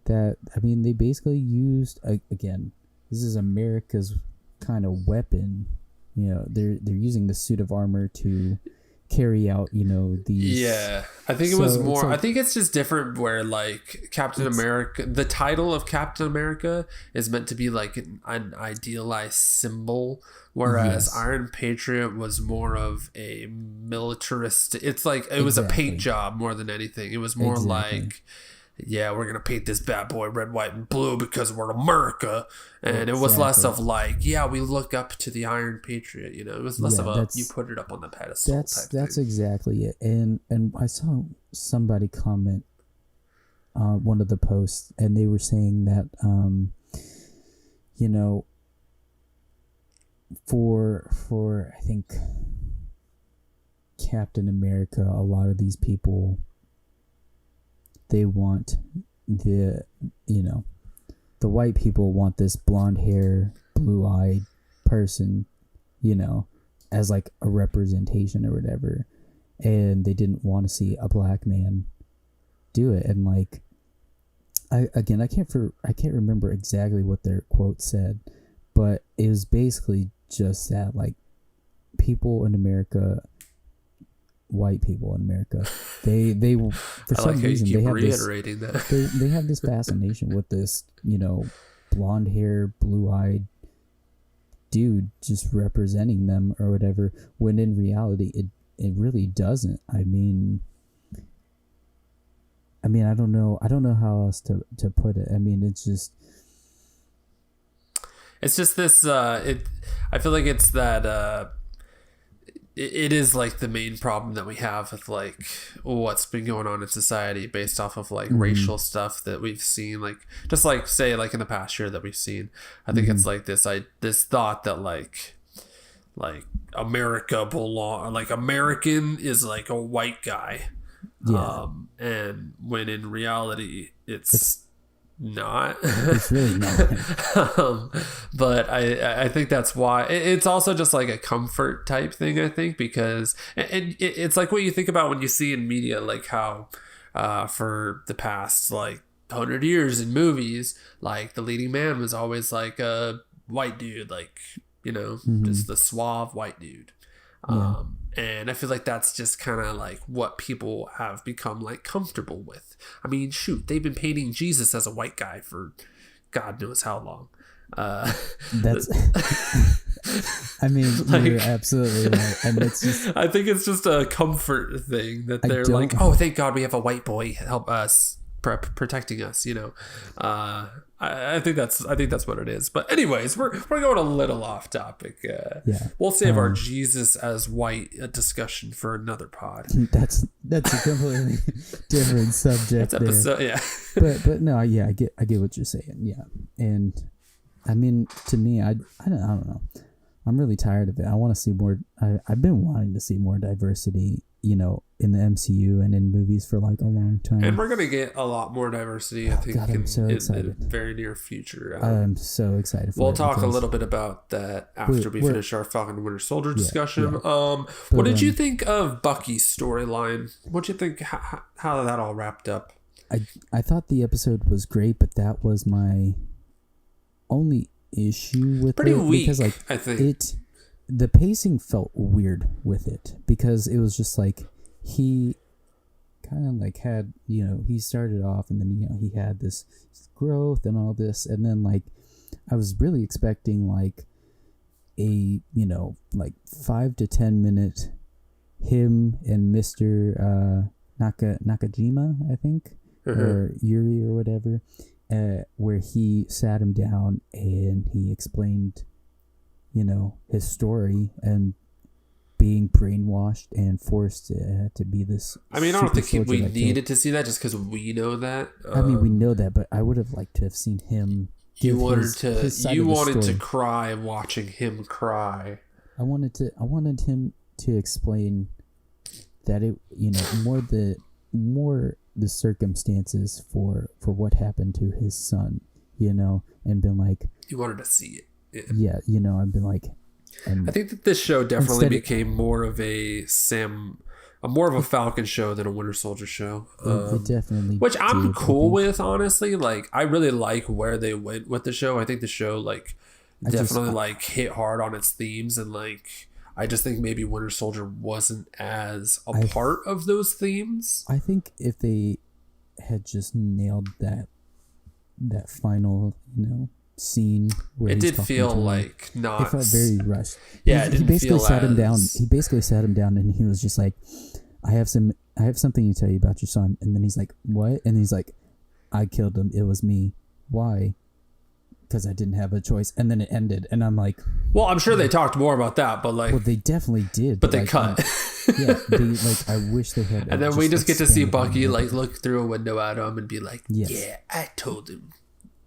A: that, I mean, they basically used, again, this is America's kind of weapon. They're using the suit of armor to carry out these.
B: Yeah, I think it was more, I think it's just different where like Captain America, the title of Captain America is meant to be like an idealized symbol, whereas Iron Patriot was more of a militarist. It's like it was a paint job more than anything. It was more like, yeah, we're gonna paint this bad boy red, white, and blue because we're America. And it was less of like, yeah, we look up to the Iron Patriot. It was less of a, you put it up on the pedestal.
A: That's exactly it. And I saw somebody comment on one of the posts, and they were saying that for I think Captain America, a lot of these people, they want the white people want this blonde hair, blue-eyed person, as like a representation or whatever, and they didn't want to see a black man do it. And like, I can't remember exactly what their quote said, but it was basically just that, like, people in America, white people in America, they for some reason they have reiterating this, they have this fascination with this blonde hair, blue-eyed dude just representing them or whatever, when in reality it really doesn't. I mean I don't know how else to put it. I mean, it's just
B: this I feel like it's that it is like the main problem that we have with like what's been going on in society based off of like racial stuff that we've seen, like just like say like in the past year that we've seen. I think it's like this thought that like like America belong, like American is like a white guy.
A: Yeah.
B: And when in reality it's not.
A: It's really not.
B: But I think that's why it's also just like a comfort type thing, I think, because it's like what you think about when you see in media, like how for the past like 100 years in movies, like the leading man was always like a white dude, like, you know, just the suave white dude. And I feel like that's just kind of like what people have become like comfortable with. I mean, shoot, they've been painting Jesus as a white guy for God knows how long.
A: That's I mean, like, you're absolutely right. And it's just,
B: I think it's just a comfort thing that they're like, oh, thank God we have a white boy help us protecting us, you know. I think that's what it is. But anyways, we're going a little off topic. We'll save our Jesus as white discussion for another pod.
A: That's a completely different subject.
B: That's episode, yeah.
A: but no, yeah, I get what you're saying. Yeah, and I mean, to me, I don't know. I'm really tired of it. I want to see more. I've been wanting to see more diversity, you know, in the MCU and in movies for like a long time.
B: And we're gonna get a lot more diversity, I think, in the very near future.
A: I'm so excited.
B: We'll talk a little bit about that after we finish our Falcon Winter Soldier discussion. Yeah. What did you think of Bucky's storyline? What did you think? How that all wrapped up?
A: I thought the episode was great, but that was my only issue with
B: pretty
A: it
B: weak,
A: because like
B: I think
A: the pacing felt weird with it, because it was just like he kind of like had, you know, he started off and then, you know, he had this growth and all this, and then like I was really expecting like a, you know, like 5 to 10 minute him and Mr. Nakajima, I think, or Yuri or whatever, where he sat him down and he explained, you know, his story and being brainwashed and forced to be this.
B: I mean, I don't think we needed to see that just because we know that.
A: I mean, we know that, but I would have liked to have seen him.
B: You wanted to cry watching him cry.
A: I wanted him to explain that it, you know, more the circumstances for what happened to his son, you know, and been like,
B: you wanted to see it.
A: Yeah, you know, I've been like,
B: I think that this show definitely became more of a Falcon show than a Winter Soldier show.
A: It definitely,
B: which I'm cool with, honestly. Like, I really like where they went with the show. I think the show like definitely hit hard on its themes, and like I just think maybe Winter Soldier wasn't as a part of those themes.
A: I think if they had just nailed that final, you know, scene where
B: it did feel like not.
A: It felt very rushed.
B: Yeah,
A: he basically sat him down. He basically sat him down and he was just like, I have something to tell you about your son. And then he's like, what? And he's like, I killed him. It was me. Why? Because I didn't have a choice. And then it ended. And I'm like,
B: well, I'm sure they talked more about that, but like,
A: well, they definitely did.
B: But they like, cut.
A: Yeah, I wish they had.
B: And then we just get to see Bucky like look through a window at him and be like, yeah, I told him.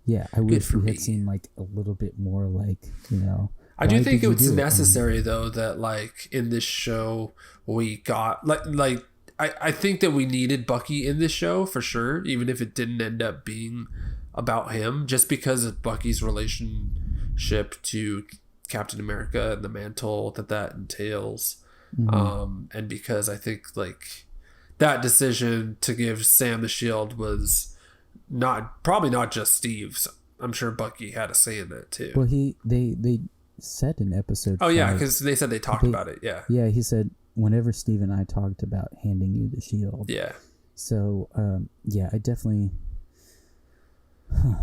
A: Yeah, I wish we had seen like a little bit more, like, you know.
B: I do think it's necessary though that like in this show we got like I think that we needed Bucky in this show for sure, even if it didn't end up being about him, just because of Bucky's relationship to Captain America and the mantle that entails. And because I think like that decision to give Sam the shield was probably not just Steve's. I'm sure Bucky had a say in that too.
A: Well, they said in episode 5.
B: Yeah, because they said they talked about it. Yeah.
A: Yeah, he said whenever Steve and I talked about handing you the shield.
B: Yeah.
A: So yeah, I definitely.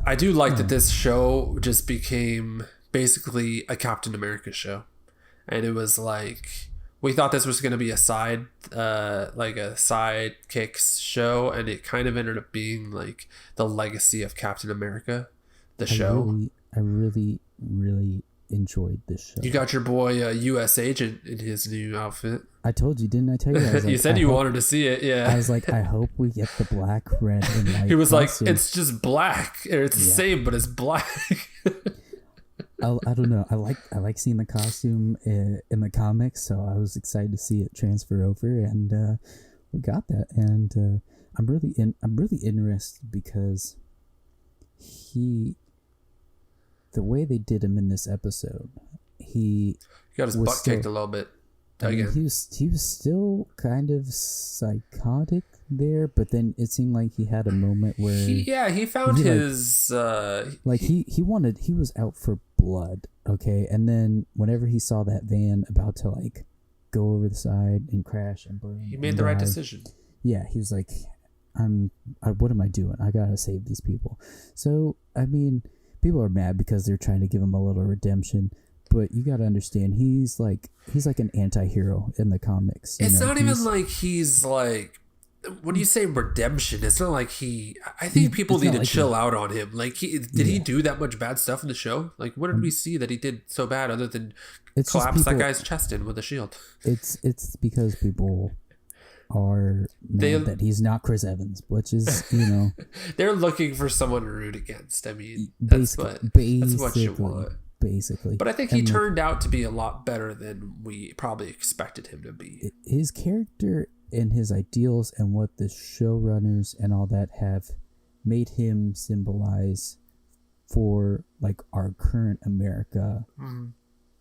B: I do like that this show just became basically a Captain America show, and it was like. We thought this was going to be a sidekicks show, and it kind of ended up being like the legacy of Captain America, the show.
A: I really, really enjoyed this show.
B: You got your boy U.S. Agent in his new outfit.
A: I told you, didn't I tell you? I was like,
B: you said you wanted to see it, yeah.
A: I was like, I hope we get the black, red, and white.
B: He was like, it's just black. It's the same, but it's black.
A: I don't know. I like seeing the costume in the comics, so I was excited to see it transfer over, and we got that. And I'm really interested because the way they did him in this episode, he
B: got his butt kicked a little bit.
A: I mean, he was still kind of psychotic there, but then it seemed like he had a moment where
B: he found his
A: he was out for blood, okay, and then whenever he saw that van about to like go over the side and crash and burn,
B: he made the right decision.
A: Yeah, he was like, what am I doing? I gotta save these people. So I mean, people are mad because they're trying to give him a little redemption. But you got to understand, he's like an anti-hero in the comics.
B: It's not even like he's like, when you say redemption, it's not like I think people need to chill out on him. Like, did he do that much bad stuff in the show? Like, what did we see that he did so bad other than collapse that guy's chest in with a shield?
A: It's because people are mad that he's not Chris Evans, which is, you know.
B: They're looking for someone to root against. I mean, that's what you want.
A: Basically.
B: But I think he turned out to be a lot better than we probably expected him to be.
A: His character and his ideals and what the showrunners and all that have made him symbolize for like our current America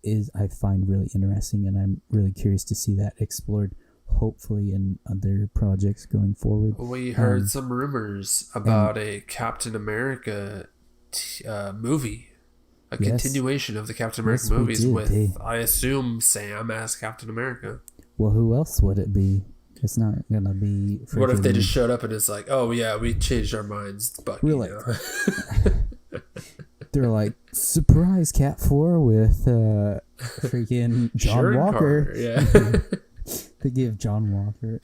A: is, I find, really interesting, and I'm really curious to see that explored, hopefully in other projects going forward.
B: We heard some rumors about a Captain America movie. A continuation of the Captain America movies with, I assume, Sam as Captain America.
A: Well, who else would it be? It's not gonna be.
B: What if they just showed up and it's like, oh yeah, we changed our minds, Bucky.
A: We're like, they're like, surprise Cat 4 with freaking John Walker. They give John Walker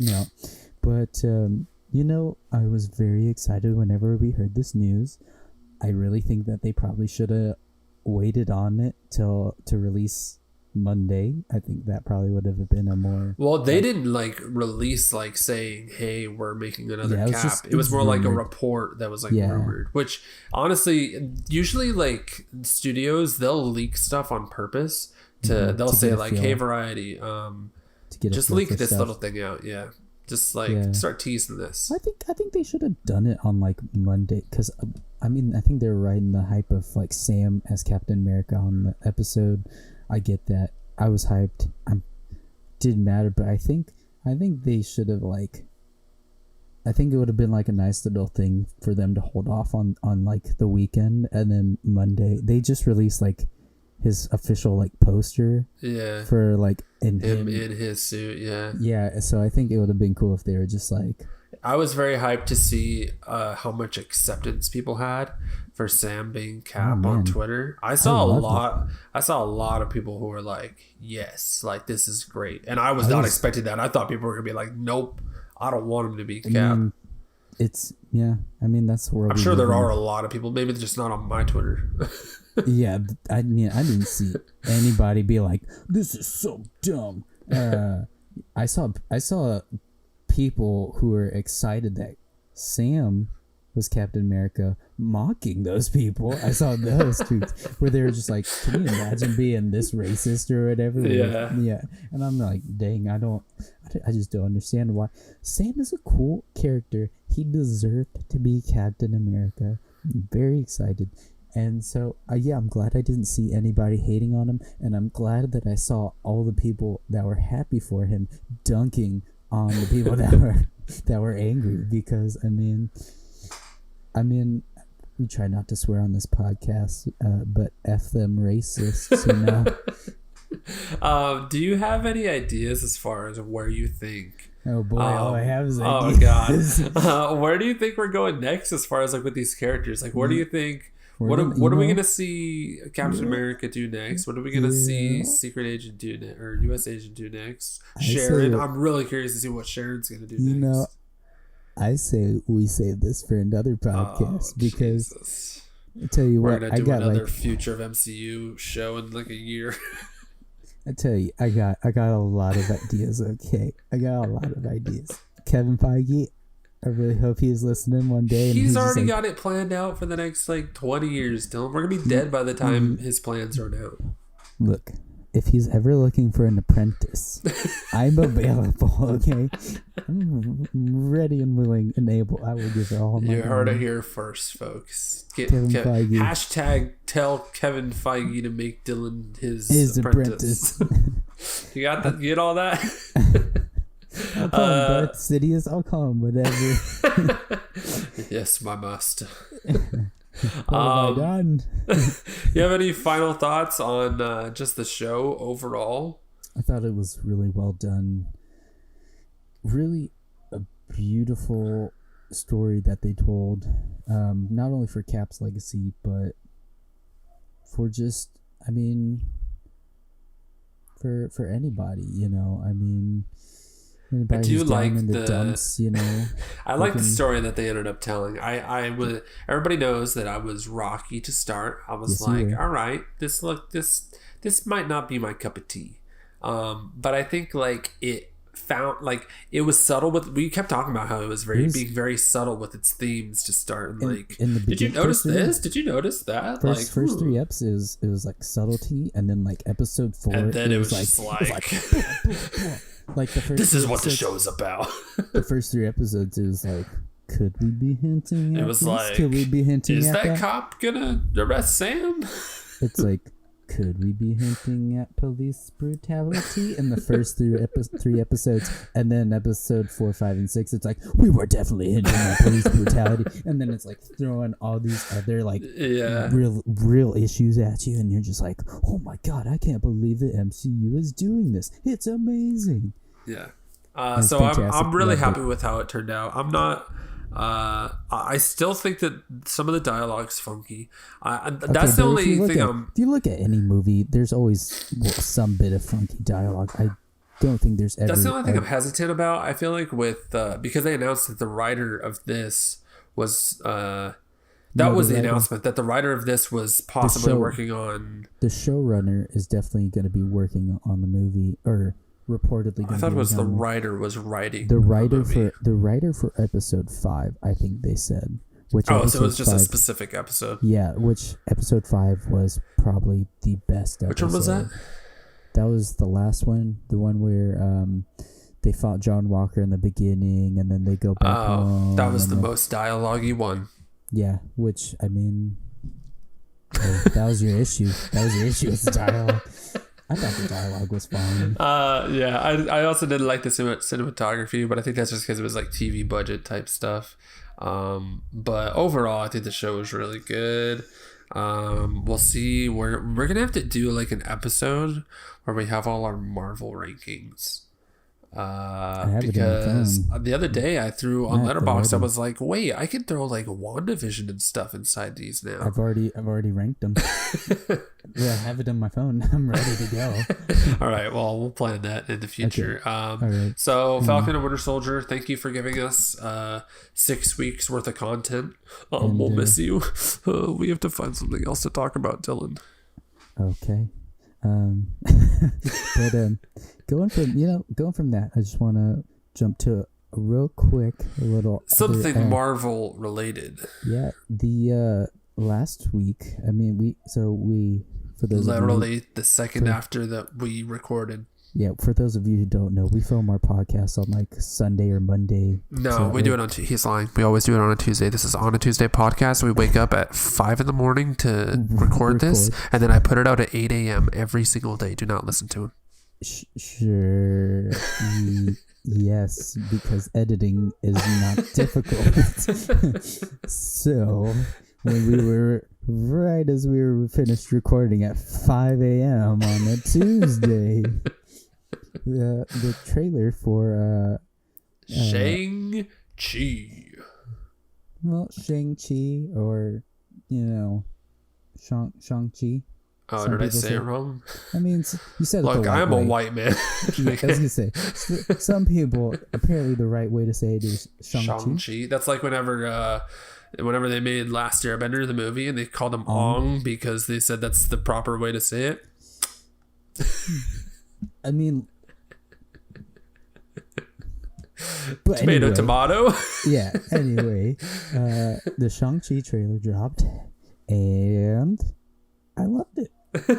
A: but you know, I was very excited whenever we heard this news. I really think that they probably should have waited on it to release Monday. I think that probably would have been a more...
B: Well, they didn't like release like saying, hey, we're making another Cap. It was more rumored. Like a report that was like rumored, which honestly, usually like studios, they'll leak stuff on purpose they'll say like, hey, Variety, just leak this stuff. Little thing out. Yeah. Just like start teasing this.
A: I think they should have done it on like Monday, because I mean, I think they were riding the hype of like Sam as Captain America on the episode. I get that. I was hyped. Didn't matter, but I think they should have like. I think it would have been like a nice little thing for them to hold off on like the weekend, and then Monday they just released like his official like poster for like
B: him in his suit.
A: So I think it would have been cool if they were just like,
B: I was very hyped to see how much acceptance people had for Sam being Cap on Twitter. I saw a lot of people who were like, yes, like this is great, and I was not expecting that. I thought people were gonna be like, nope, I don't want him to be Cap.
A: I mean that's the world.
B: I'm sure there are a lot of people, maybe they're just not on my Twitter.
A: Yeah, I mean, I didn't see anybody be like, "This is so dumb." I saw people who were excited that Sam was Captain America mocking those people. I saw those tweets where they were just like, "Can you imagine being this racist or whatever?" Yeah. And I'm like, "Dang, I just don't understand why." Sam is a cool character. He deserved to be Captain America. I'm very excited. And so, I'm glad I didn't see anybody hating on him, and I'm glad that I saw all the people that were happy for him dunking on the people that were angry, because I mean, we try not to swear on this podcast, but F them racists, you know.
B: Do you have any ideas as far as where you think?
A: Oh boy, all I have is ideas.
B: Oh god, where do you think we're going next as far as like with these characters? Like, where do you think? What are we gonna see Captain America do next? What are we gonna see Secret Agent do or U.S. Agent do next? Sharon, I'm really curious to see what Sharon's gonna do next.
A: You know, I say we save this for another podcast because I tell you what,
B: I got another future of MCU show in like a year.
A: I tell you, I got a lot of ideas. Okay, I got a lot of ideas. Kevin Feige, I really hope he's listening one day. And
B: he's already got it planned out for the next 20 years, Dylan. We're gonna be dead by the time his plans run out.
A: Look, if he's ever looking for an apprentice, I'm available. Okay, I'm ready and willing and able. I will give it all my.
B: You heard it here first, folks. Hashtag tell Kevin Feige to make Dylan his apprentice. You got that? You get all that?
A: I'll call him Darth Sidious. I'll call him whatever.
B: Yes, my master.
A: What have I done?
B: You have any final thoughts on just the show overall?
A: I thought it was really well done. Really a beautiful story that they told, not only for Cap's legacy, but for just, I mean, for anybody, you know. I mean,
B: I do like the
A: dumps, you know.
B: I like the story that they ended up telling. I was, everybody knows that I was rocky to start. I was all right, this might not be my cup of tea. But I think it was subtle with, we kept talking about how it was being very subtle with its themes to start, and did you notice this? Did you notice that?
A: First 3 episodes it was like subtlety, and then like episode 4
B: and then it was just
A: like the first.
B: This is what the show is about.
A: The first 3 episodes, it was like, could we be hinting at
B: it was
A: this?
B: Like,
A: could we be hinting
B: is
A: at
B: that cop gonna arrest Sam?
A: It's like, could we be hinting at police brutality in the first 3 episodes, and then episode 4, 5, and 6, it's like, we were definitely hinting at police brutality, and then it's like throwing all these other real issues at you, and you're just like, oh my god, I can't believe the MCU is doing this. It's amazing.
B: Yeah. So I'm really happy with how it turned out. I'm not. I still think that some of the dialogue's funky. That's the only thing.
A: If you look at any movie, there's always some bit of funky dialogue. I don't think there's ever.
B: That's the only thing I'm hesitant about. I feel like with because they announced that the writer of this was the announcement that the writer of this was possibly working on.
A: The showrunner is definitely going to be working on the movie, or reportedly.
B: I thought it was the writer was writing
A: the writer for episode 5. I think they said.
B: So it was just a specific episode.
A: Yeah, which episode 5 was probably the best episode.
B: Which one was that?
A: That was the last one, the one where they fought John Walker in the beginning, and then they go back home.
B: That was the most dialogue-y one.
A: Yeah, which, I mean, that was your issue. That was your issue with the dialogue. I thought the dialogue was fine.
B: Yeah, I also didn't like the cinematography, but I think that's just because it was like TV budget type stuff. But overall, I think the show was really good. We'll see. We're gonna have to do like an episode where we have all our Marvel rankings. Because the other day I threw on Letterboxd, I was like, wait, I can throw like WandaVision and stuff inside these now.
A: I've already ranked them. Yeah, I have it on my phone. I'm ready to go.
B: All right, well, we'll plan that in the future. Okay.
A: All right.
B: So Falcon and Winter Soldier, thank you for giving us 6 weeks worth of content. We'll miss you. We have to find something else to talk about, Dylan.
A: Okay. But going from that, I just want to jump to a real quick little
B: something Marvel related.
A: Yeah, the last week, I mean, we for those
B: literally the second after that we recorded.
A: Yeah, for those of you who don't know, we film our podcast on like Sunday or Monday.
B: No, we do it on Tuesday. He's lying. We always do it on a Tuesday. This is on a Tuesday podcast. We wake up at 5 a.m. to record this, and then I put it out at 8 a.m. every single day. Do not listen to him.
A: Sure. Yes, because editing is not difficult. So when we were right as we were finished recording at 5 a.m. on a Tuesday. The trailer for
B: Shang-Chi.
A: Well, Shang-Chi, or Shang-Chi.
B: Oh, did I say it wrong?
A: I mean, you said
B: look,
A: it the right
B: I'm
A: way.
B: A white man.
A: Yeah, I was gonna say, some people apparently the right way to say it is Shang-Chi.
B: Shang-Chi. That's like whenever they made Last Airbender the movie, and they called him Ong because they said that's the proper way to say it.
A: I mean, But
B: tomato.
A: Yeah. Anyway, the Shang-Chi trailer dropped, and I loved it.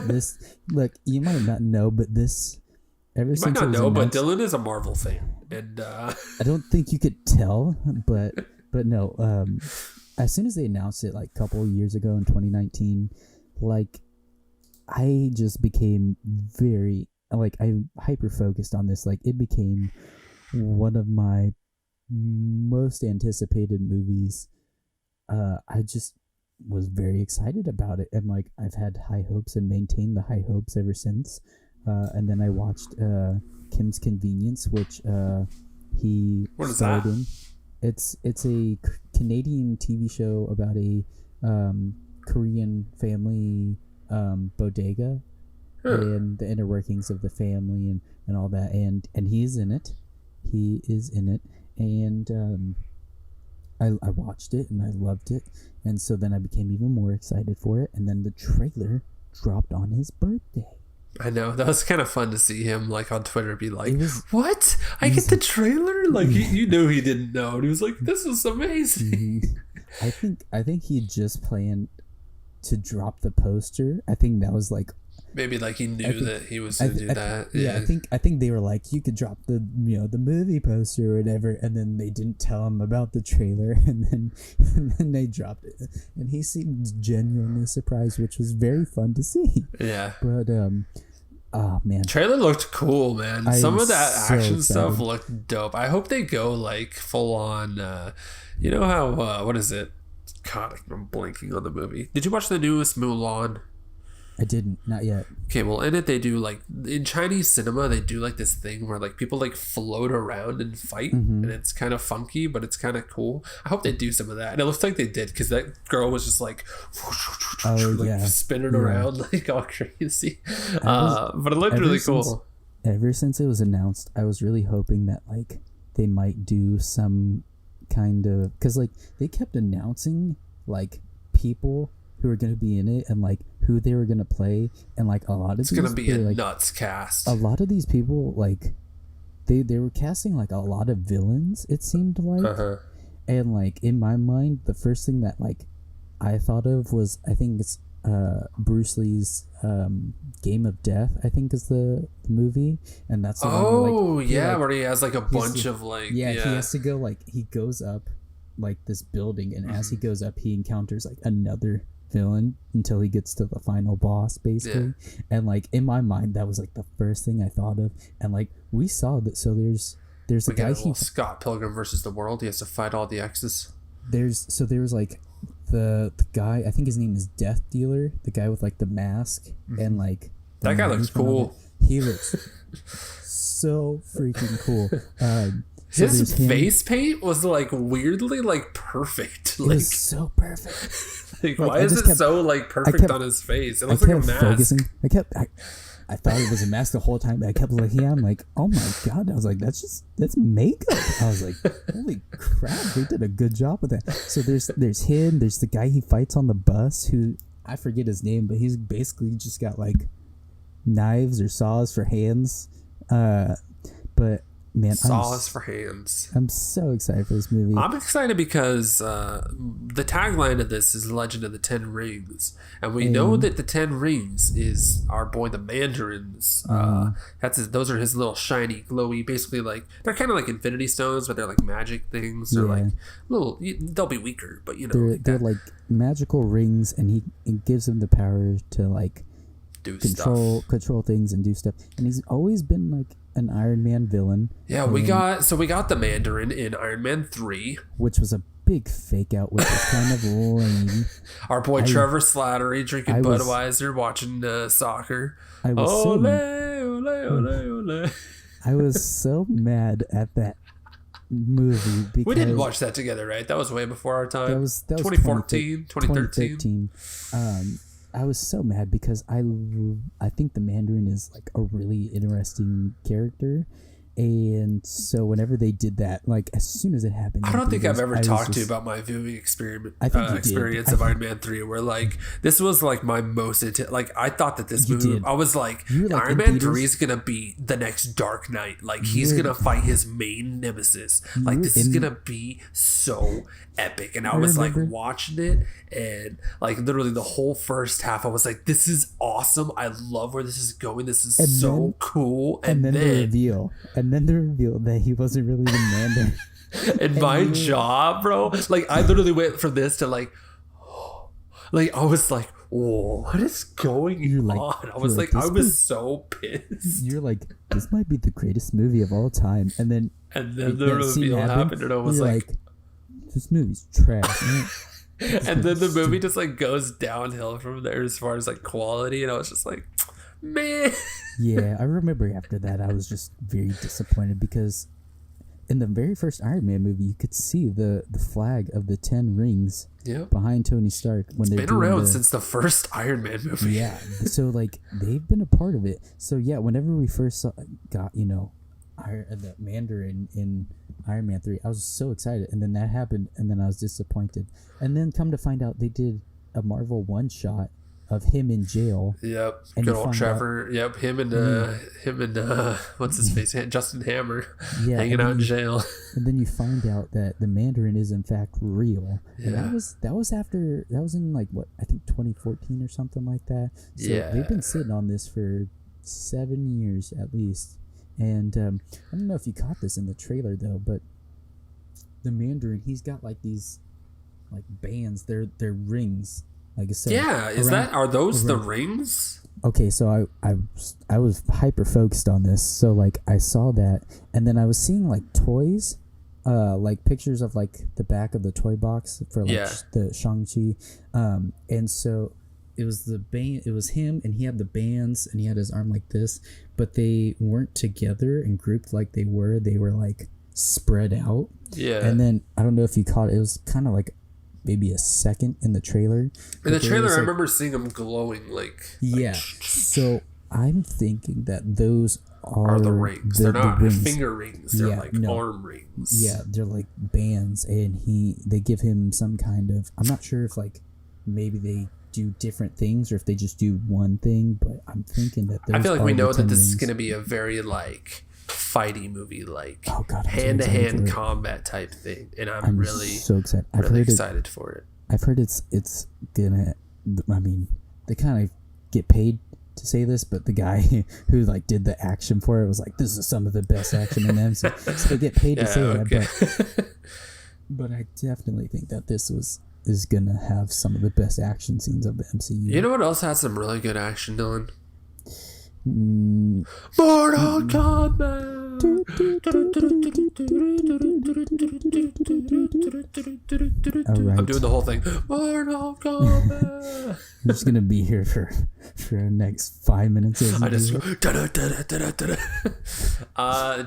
A: This look, you might not know, but this
B: ever since might not know, but Dylan is a Marvel fan, and
A: I don't think you could tell, but no. As soon as they announced it, like a couple of years ago in 2019, like I just became very I hyper focused on this. Like it became one of my most anticipated movies. I just was very excited about it, and like I've had high hopes and maintained the high hopes ever since. And then I watched Kim's Convenience, which he starred in. It's a Canadian TV show about a Korean family bodega and the inner workings of the family and all that, and he's in it. He is in it, and I watched it and I loved it, and so then I became even more excited for it, and then the trailer dropped on his birthday.
B: I know, that was kind of fun to see him like on Twitter be like, what? I get the trailer? Like you knew he didn't know, and he was like, this is amazing.
A: I think he just planned to drop the poster. I think that was like
B: maybe like he knew that he was gonna do that.
A: Yeah, I think they were like, you could drop the the movie poster or whatever, and then they didn't tell him about the trailer, and then they dropped it, and he seemed genuinely surprised, which was very fun to see.
B: Yeah,
A: but oh man,
B: trailer looked cool, man. Some of that action stuff looked dope. I hope they go like full on. You know how what is it? God, I'm blanking on the movie. Did you watch the newest Mulan?
A: I didn't, not yet.
B: Okay, well, in it they do like in Chinese cinema they do like this thing where like people like float around and fight, and it's kind of funky, but it's kind of cool. I hope they do some of that, and it looks like they did because that girl was just like, spinning around like all crazy. But it looked really cool.
A: Ever since it was announced, I was really hoping that like they might do some kind of, because like they kept announcing like people who are going to be in it and like who they were going to play, and like a lot of
B: it's going to be a nuts cast.
A: A lot of these people like they were casting like a lot of villains, it seemed like. And like in my mind the first thing that like I thought of was, I think it's Bruce Lee's Game of Death, I think is the movie, and that's the one
B: where he has like a bunch of like
A: he has to go, like he goes up like this building, and as he goes up he encounters like another villain until he gets to the final boss basically. And like in my mind that was like the first thing I thought of, and like we saw that. So there's a guy
B: Scott Pilgrim versus the World. He has to fight all the X's.
A: There was like the guy, I think his name is Death Dealer, the guy with like the mask, and like
B: that guy looks cool.
A: He looks so freaking cool.
B: So his face paint was like weirdly like perfect.
A: It was so perfect.
B: Like why is it so like perfect on his face? It looks like a mask.
A: I thought it was a mask the whole time, but I kept looking at him like, oh my god. I was like, that's makeup. I was like, holy crap, they did a good job with that. So there's him, there's the guy he fights on the bus, who I forget his name, but he's basically just got like knives or saws for hands. But man,
B: saws for hands.
A: I'm so excited for this movie.
B: I'm excited because the tagline of this is Legend of the Ten Rings, and we know that the Ten Rings is our boy the Mandarin's. Those are his little shiny, glowy, basically like they're kind of like Infinity Stones, but they're like magic things. They're like little. They'll be weaker, but
A: they're like magical rings, and he gives them the power to like control things and do stuff. And he's always been like an Iron Man villain.
B: Yeah, we got the Mandarin in Iron Man 3,
A: which was a big fake out, which was kind of lame.
B: Our boy Trevor Slattery drinking Budweiser, watching soccer. I
A: was so mad at that movie because
B: we didn't watch that together, right? That was way before our time.
A: That was
B: 2014, 2013.
A: I was so mad because I think the Mandarin is like a really interesting character, And so whenever they did that, like as soon as it happened,
B: I don't think I've ever talked to you about my viewing experience of Iron Man 3, where like this was like my most like I thought that this movie, I was like Iron Man 3 is gonna be the next Dark Knight, like he's gonna fight his main nemesis, like this is gonna be so epic. And I was like watching it, and like literally the whole first half I was like, this is awesome, I love where this is going, this is so cool. And then
A: the reveal that he wasn't really the Mandarin.
B: And my jaw, bro, like I literally went from this to like I was like, whoa, what is going on? I was like I was so pissed.
A: You're like, this might be the greatest movie of all time. And then
B: the reveal happened, and I was like,
A: this movie's trash.
B: And then the movie just like goes downhill from there as far as like quality, and I was just like, man.
A: Yeah, I remember after that I was just very disappointed, because in the very first Iron Man movie you could see the flag of the 10 rings behind Tony Stark when they're
B: been around since the first Iron Man movie.
A: Yeah, so like they've been a part of it. So yeah, whenever we first got the Mandarin in Iron Man 3, I was so excited, and then that happened, and then I was disappointed. And then come to find out they did a Marvel one shot of him in jail.
B: Yep. And good old Trevor. Yep. Him and what's his face? Justin Hammer. Yeah. Hanging out in jail.
A: And then you find out that the Mandarin is in fact real. And that was in like what, I think 2014 or something like that. So they've been sitting on this for 7 years at least. And I don't know if you caught this in the trailer though, but the Mandarin, he's got like these like bands, they're rings. Like I said,
B: are those the rings?
A: Okay, so I was hyper focused on this, so like I saw that, and then I was seeing like toys, like pictures of like the back of the toy box for like the Shang-Chi, and so it was the band, it was him, and he had the bands, and he had his arm like this, but they weren't together and grouped like they were like spread out. Yeah, and then I don't know if you caught it, it was kind of like maybe a second in the trailer.
B: In the trailer, I remember seeing them glowing like.
A: Yeah. So I'm thinking that those are
B: the rings. They're not finger rings. They're arm rings.
A: Yeah, they're like bands, and they give him some kind of. I'm not sure if like maybe they do different things or if they just do one thing, but I'm thinking that.
B: I feel like we know that this is going to be a very like fighty movie, like hand-to-hand combat type thing, and I'm really
A: so excited.
B: Excited for it.
A: I've heard it's gonna. I mean, they kind of get paid to say this, but the guy who like did the action for it was like, "This is some of the best action in them." So they get paid to say that. But I definitely think that this is gonna have some of the best action scenes of the MCU.
B: You know what else has some really good action, Dylan? Mortal Kombat. Right. I'm doing the whole thing. Mortal Kombat.
A: I'm just gonna be here for the next 5 minutes.
B: I just go,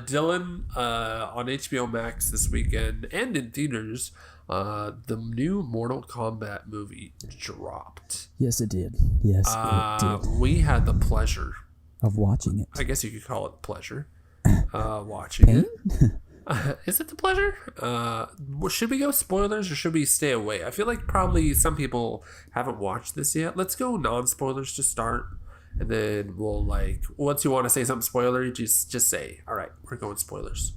B: Dylan, on HBO Max this weekend and in theaters, the new Mortal Kombat movie dropped.
A: Yes, it did. Yes, it did.
B: We had the pleasure
A: of watching it.
B: I guess you could call it pleasure. Watching it. Is it the pleasure? Should we go spoilers or should we stay away? I feel like probably some people haven't watched this yet. Let's go non-spoilers to start, and then we'll like once you want to say something spoilery, just say, all right, we're going spoilers.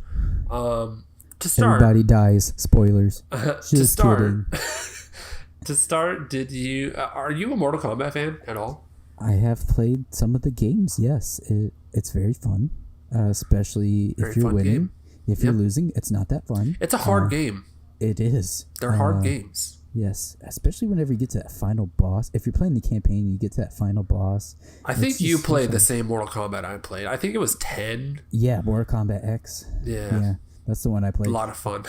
B: To start,
A: everybody dies. Spoilers.
B: Just kidding. To start, are you a Mortal Kombat fan at all?
A: I have played some of the games. Yes, it's very fun, especially if you're winning. Game. If you're losing, it's not that fun.
B: It's a hard game.
A: It is.
B: They're hard games.
A: Yes, especially whenever you get to that final boss. If you're playing the campaign, you get to that final boss.
B: I think you played the same Mortal Kombat I played. I think it was 10.
A: Yeah, Mortal Kombat X.
B: Yeah.
A: That's the one I played.
B: A lot of fun.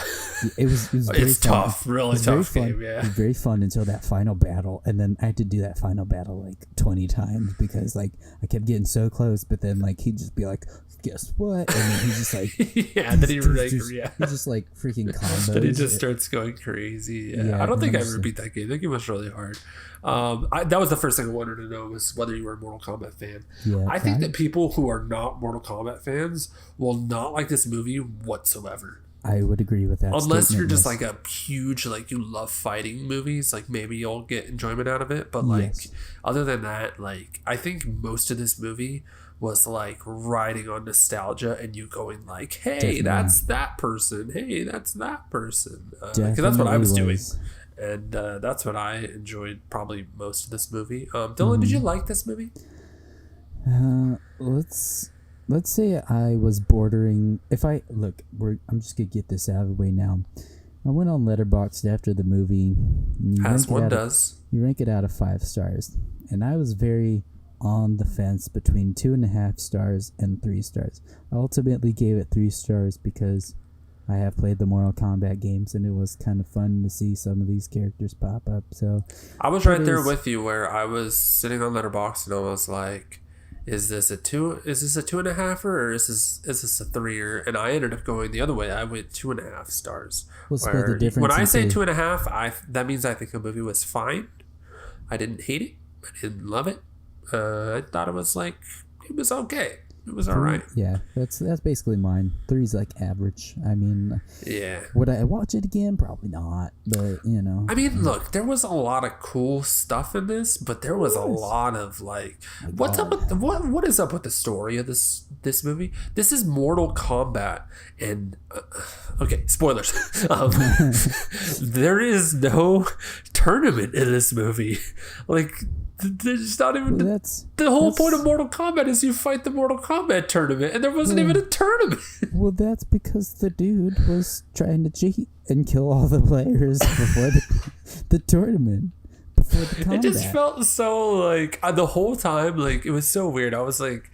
A: It was very
B: it's
A: fun.
B: Tough, really tough game, yeah.
A: It was very fun until that final battle, and then I had to do that final battle like 20 times because like I kept getting so close, but then like he'd just be like, guess what? And then he's just like,
B: yeah. Then he
A: he's just like freaking combos.
B: Then he just starts going crazy. Yeah, I don't think I ever beat that game. That game was really hard. That was the first thing I wanted to know was whether you were a Mortal Kombat fan.
A: Yeah,
B: I think that people who are not Mortal Kombat fans will not like this movie whatsoever.
A: I would agree with that.
B: Unless you're just like a huge, like you love fighting movies, like maybe you'll get enjoyment out of it. But like, other than that, like I think most of this movie was like riding on nostalgia and you going like, hey, that's that person. Hey, that's that person. Because that's what I was doing. And that's what I enjoyed probably most of this movie. Dylan, did you like this movie?
A: Let's say I was bordering. I'm just gonna get this out of the way now. I went on Letterboxd after the movie.
B: As one does.
A: You rank it out of 5 stars, and I was very on the fence between 2.5 stars and 3 stars. I ultimately gave it 3 stars because I have played the Mortal Kombat games, and it was kind of fun to see some of these characters pop up. So
B: I was right there with you, where I was sitting on Letterboxd and I was like, is this a 2.5 or is this a 3? And I ended up going the other way. I went 2.5 stars.
A: What's the difference?
B: When I say 2.5, that means I think the movie was fine. I didn't hate it. I didn't love it. I thought it was okay. It was all right.
A: Yeah, that's basically mine. 3's like average. I mean,
B: yeah.
A: Would I watch it again? Probably not. But
B: I mean, look, there was a lot of cool stuff in this, but there was a lot of like, what is up with the story of this movie? This is Mortal Kombat, and okay, spoilers. There is no tournament in this movie. Like, there's not even the whole point of Mortal Kombat is you fight the Mortal Kombat tournament, and there wasn't even a tournament.
A: Well, that's because the dude was trying to cheat and kill all the players before the tournament. Before the combat.
B: It just felt so like the whole time, like it was so weird. I was like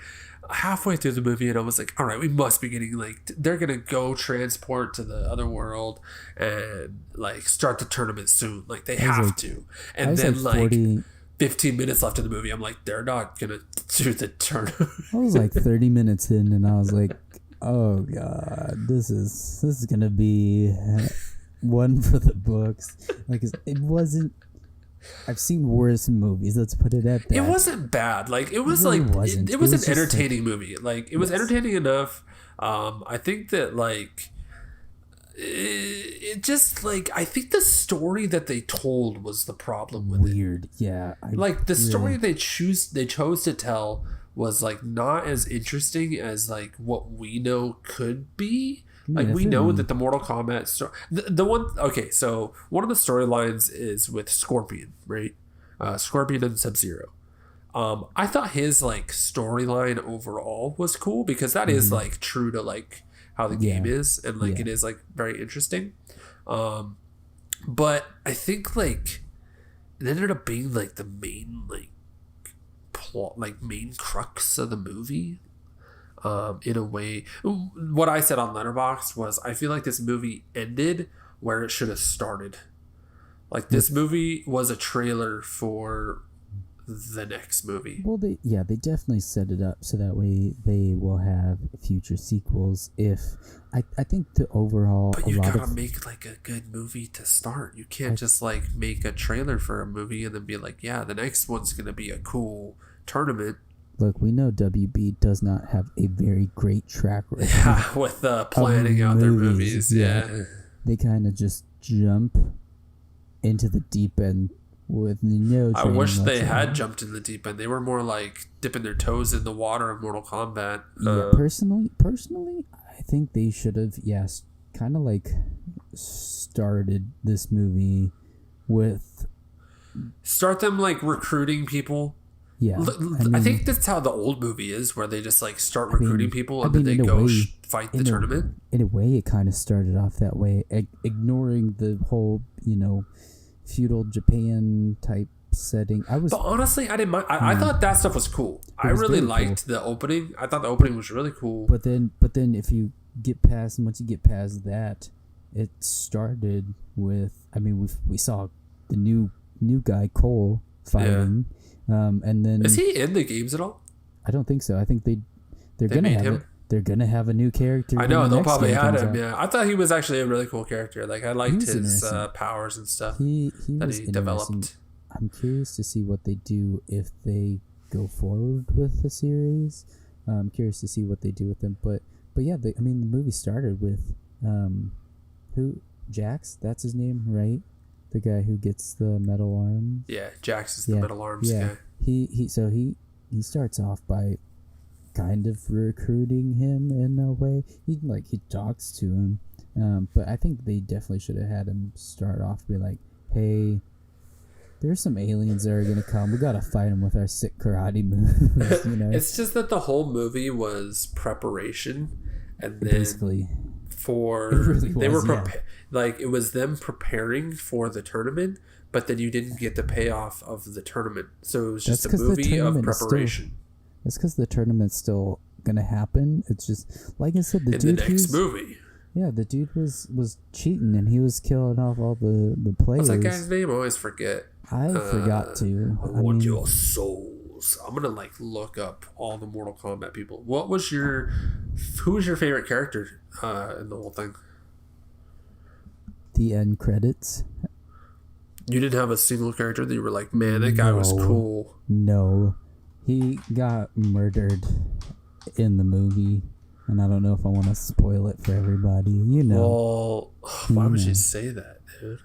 B: halfway through the movie, and I was like, all right, we must be getting like they're gonna go transport to the other world and like start the tournament soon. Like they have to, and then like 15 minutes left in the movie, I'm like, they're not gonna do the tournament.
A: I was like 30 minutes in, and I was like, oh god, this is gonna be one for the books. Like it wasn't. I've seen worse movies. Let's put it at that.
B: It wasn't bad. Like it was it was an entertaining movie. Like it was entertaining enough. I think that like. It just like I think the story that they told was the problem with
A: it. Yeah.
B: Like the story they chose to tell was like not as interesting as like what we know could be. Like we know that the Mortal Kombat story, the one. Okay, so one of the storylines is with Scorpion, right? Scorpion and Sub-Zero. I thought his like storyline overall was cool because that is like true to like how the game is, and like it is like very interesting. But I think like it ended up being like the main like plot, like main crux of the movie. In a way, what I said on Letterboxd was I feel like this movie ended where it should have started. Like this movie was a trailer for the next movie.
A: Well, they definitely set it up so that way they will have future sequels. If I think the overall,
B: but you gotta make like a good movie to start. You can't just like make a trailer for a movie and then be like, yeah, the next one's gonna be a cool tournament.
A: Look, we know WB does not have a very great track record.
B: Yeah, with planning out their movies. Yeah.
A: They kind of just jump into the deep end with no training.
B: I wish they had jumped in the deep end. They were more like dipping their toes in the water of Mortal Kombat.
A: Yeah, personally, I think they should have, kind of like started this movie with...
B: Start them like recruiting people.
A: Yeah,
B: I think that's how the old movie is, where they just like start recruiting people and then they go fight the tournament.
A: In a way, it kind of started off that way, ignoring the whole, feudal Japan type setting.
B: But honestly, I didn't mind. I thought that stuff was cool. I really liked the opening. I thought the opening was really cool.
A: But then if you once you get past that, it started with. I mean, we saw the new guy Cole fighting. Yeah. And then
B: is he in the games at all?
A: I don't think so. I think they're gonna have him. they're gonna have a new character.
B: I know they'll probably add him. Yeah, I thought he was actually a really cool character. Like I liked his powers and stuff that he developed.
A: I'm curious to see what they do if they go forward with the series. I'm curious to see what they do with them. But yeah, the movie started with Jax. That's his name, right? The guy who gets the metal arms.
B: Yeah, Jax is the metal arms guy.
A: He starts off by kind of recruiting him in a way. He talks to him, but I think they definitely should have had him start off be like, "Hey, there's some aliens that are gonna come. We gotta fight them with our sick karate moves." You know,
B: it's just that the whole movie was preparation, and then
A: basically
B: it was them preparing for the tournament, but then you didn't get the payoff of the tournament, so it was just a movie of preparation.
A: It's because the tournament's still gonna happen. It's just like I said, the next movie. Yeah, the dude was cheating and he was killing off all the players.
B: What's that guy's name? I always forget.
A: I forgot to.
B: I want your souls. I'm gonna look up all the Mortal Kombat people. Who was your favorite character in the whole thing?
A: The end credits.
B: You didn't have a single character that you were like, man, that guy was cool.
A: No. He got murdered in the movie, and I don't know if I want to spoil it for everybody. You know.
B: Well, why would you say that, dude?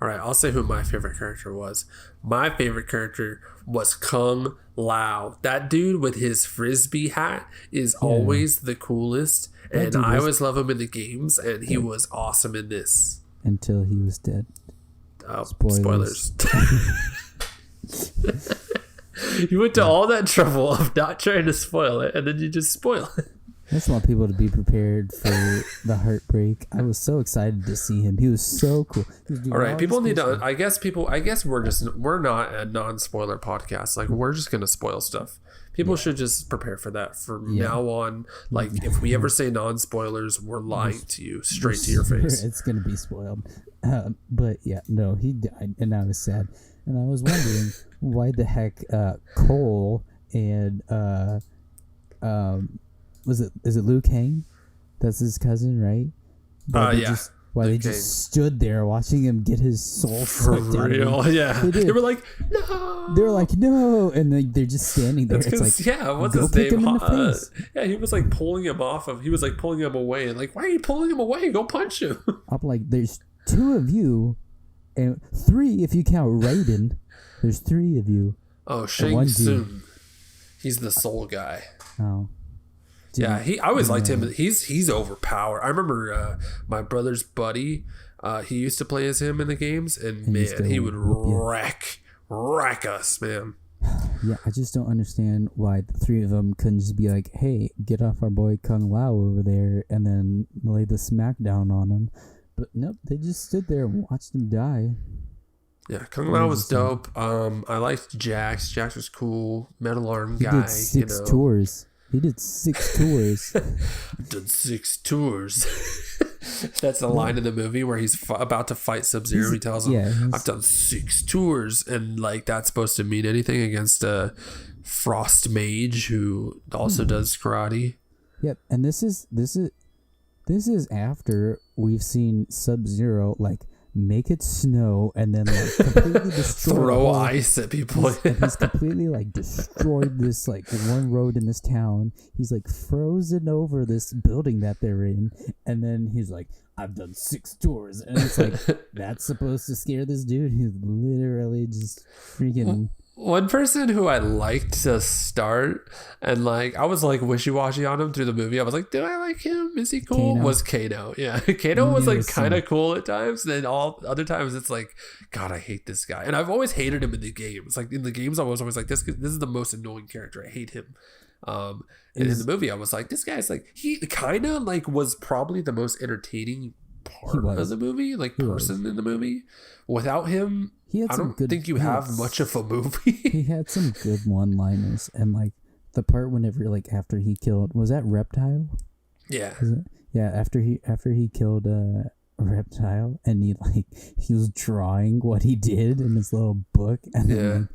B: All right, I'll say who my favorite character was. My favorite character was Kung Lao. That dude with his frisbee hat is always the coolest, and I always love him in the games, and he was awesome in this.
A: Until he was dead.
B: Spoilers. You went to all that trouble of not trying to spoil it, and then you just spoil it.
A: I just want people to be prepared for the heartbreak. I was so excited to see him. He was so cool.
B: All right, people need to. I guess we're not a non-spoiler podcast. Like we're just gonna spoil stuff. People should just prepare for that from now on. Like if we ever say non-spoilers, we're lying to you straight to your face.
A: It's gonna be spoiled. But yeah, no, he died, and I was sad. And I was wondering why the heck Cole and is it Liu Kang? That's his cousin, right? They just stood there watching him get his soul sucked out. For real,
B: yeah. They were like, no.
A: They were like, no, and they're just standing there. It's like,
B: what's his name? He was like pulling him off of. He was like pulling him away, and like, why are you pulling him away? Go punch him.
A: I'm like, there's 2 of you, and 3 if you count Raiden. There's 3 of you.
B: Oh, Shang Tsung. He's the soul guy.
A: Oh.
B: Yeah, I always liked him. He's overpowered. I remember my brother's buddy. He used to play as him in the games, and man, he would wreck us, man.
A: Yeah, I just don't understand why the 3 of them couldn't just be like, "Hey, get off our boy Kung Lao over there," and then lay the smackdown on him. But nope, they just stood there and watched him die.
B: Yeah, Kung Lao was dope. I liked Jax. Jax was cool. Metal arm guy.
A: He did 6 tours. He did 6 tours.
B: I've done 6 tours. That's the line in the movie where he's about to fight Sub-Zero. He tells him, I've done 6 tours. And like that's supposed to mean anything against a Frost Mage who also does karate.
A: Yep, and this is after we've seen Sub-Zero like make it snow and then like completely destroy
B: throw ice at people.
A: He's completely like destroyed this like one road in this town. He's like frozen over this building that they're in, and then he's like, I've done 6 tours, and it's like that's supposed to scare this dude. He's literally just freaking.
B: One person who I liked to start, and like I was like wishy-washy on him through the movie. I was like, do I like him? Is he cool? Was Kano. Yeah, Kano was like kind of cool at times. Then all other times it's like, God, I hate this guy. And I've always hated him in the games. Like in the games, I was always like, this is the most annoying character. I hate him. And in the movie, I was like, this guy's like, he kind of like was probably the most entertaining part of the movie, like person in the movie. Without him, I don't think you have much of a movie.
A: He had some good one-liners, and like the part whenever like after he killed, was that Reptile?
B: Yeah.
A: Yeah, after he killed Reptile, and he was drawing what he did in his little book, and then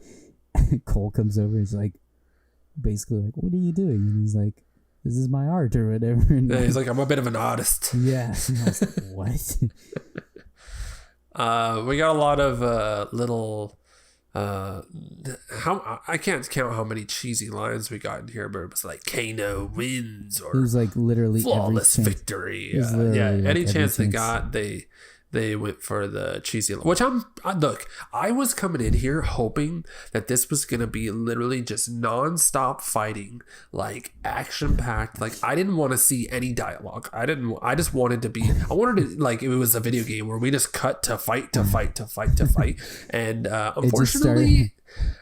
A: like, Cole comes over, and he's like, basically like, what are you doing? And he's like, this is my art or whatever. And
B: he's like, I'm a bit of an artist.
A: Yeah. And I was like,
B: what? We got a lot of little. I can't count how many cheesy lines we got in here, but it was like Kano wins or
A: it was like literally
B: flawless victory. Any chance they got, they went for the cheesy line. Which I was coming in here hoping that this was gonna be literally just non-stop fighting, like action packed. Like I didn't want to see any dialogue. I just wanted to be. I wanted to like it was a video game where we just cut to fight. And unfortunately,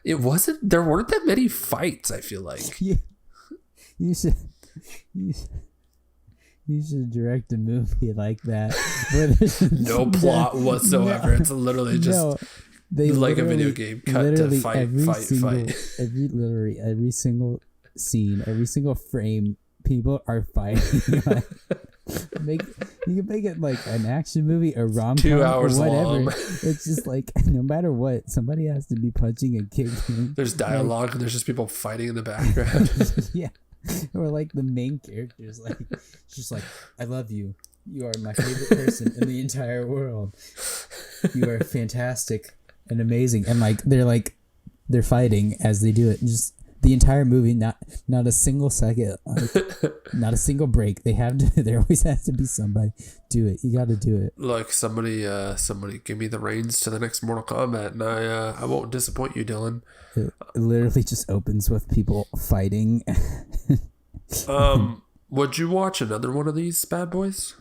B: it wasn't. There weren't that many fights. I feel like
A: you should direct a movie like that.
B: No plot whatsoever. It's literally just like a video game. Cut to fight.
A: Every single scene, every single frame, people are fighting. You can make it like an action movie, a rom-com,
B: 2 hours
A: or whatever.
B: long.
A: It's just like no matter what, somebody has to be punching and kicking.
B: There's dialogue. There's just people fighting in the background.
A: Yeah. Or like the main character's like, she's like, I love you. You are my favorite person in the entire world. You are fantastic and amazing. And like they're fighting as they do it. Just the entire movie, not a single second, not a single break. There always has to be somebody do it. You got to do it.
B: Look, somebody give me the reins to the next Mortal Kombat, and I won't disappoint you, Dylan.
A: It literally just opens with people fighting.
B: Would you watch another one of these bad boys?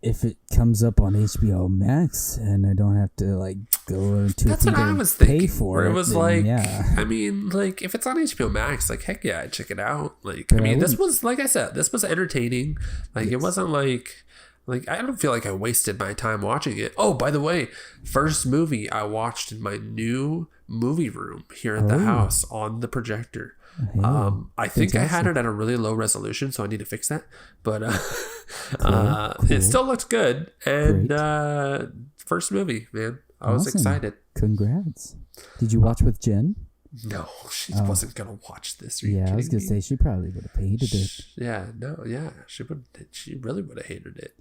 A: If it comes up on HBO Max and I don't have to like go to
B: that's what I was thinking.
A: Pay for
B: it was
A: then,
B: like,
A: yeah.
B: I mean, like if it's on HBO Max, like heck yeah, I'd check it out. Like, but I mean, this was like I said, this was entertaining. Like it wasn't like I don't feel like I wasted my time watching it. Oh, by the way, first movie I watched in my new movie room here at the house on the projector. I think I had it at a really low resolution, so I need to fix that. But cool. It still looks good. And first movie, man, I was excited.
A: Congrats! Did you watch with Jen?
B: No, she wasn't gonna watch this.
A: I was gonna say she probably would have hated it.
B: She would. She really would have hated it.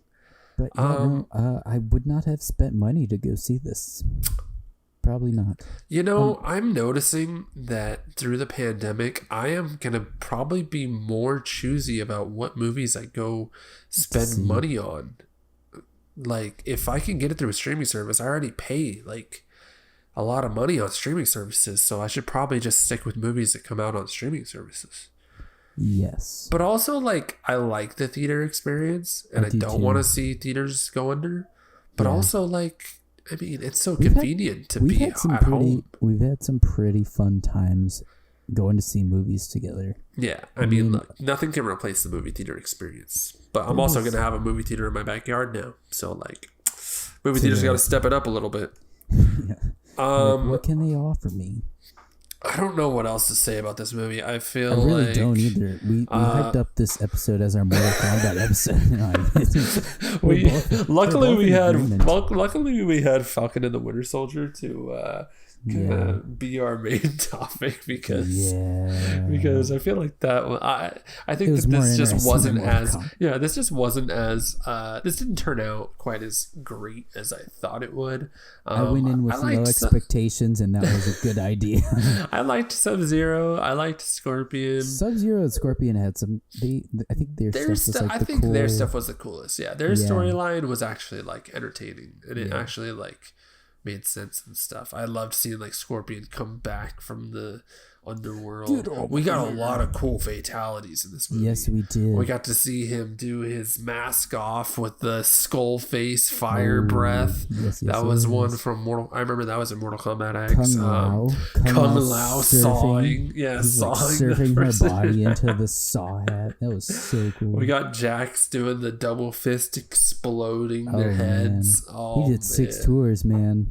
A: But I would not have spent money to go see this. Probably not.
B: I'm noticing that through the pandemic, I am going to probably be more choosy about what movies I go spend money on. Like, if I can get it through a streaming service, I already pay, like, a lot of money on streaming services, so I should probably just stick with movies that come out on streaming services.
A: Yes.
B: But also, like, I like the theater experience, and I don't want to see theaters go under. But also, like... I mean, it's so convenient to be at home.
A: We've had some pretty fun times going to see movies together.
B: Yeah, I mean, look, nothing can replace the movie theater experience. But I'm also going to have a movie theater in my backyard now. So, like, movie theaters got to step it up a little bit.
A: What can they offer me?
B: I don't know what else to say about this movie. I feel
A: I really don't either. We hyped up this episode as our Mortal Kombat episode.
B: Luckily we had Falcon and the Winter Soldier to be our main topic because I feel like that I think that this just wasn't as this didn't turn out quite as great as I thought it would.
A: I went in with no expectations and that was a good idea.
B: I liked Sub-Zero. I liked Scorpion.
A: Sub-Zero and Scorpion had some. I think their stuff was like
B: their stuff was the coolest. Yeah, their storyline was actually like entertaining, and it actually like made sense and stuff. I loved seeing like Scorpion come back from the underworld. Dude, we got a lot of cool fatalities in this movie.
A: Yes, we did.
B: We got to see him do his mask off with the skull face fire breath. That was one from Mortal. I remember that was in Mortal Kombat X. Kung Lao sawing. Yeah,
A: surfing her body into the saw hat. That was so cool.
B: We got Jax doing the double fist exploding their heads.
A: He did 6 tours, man.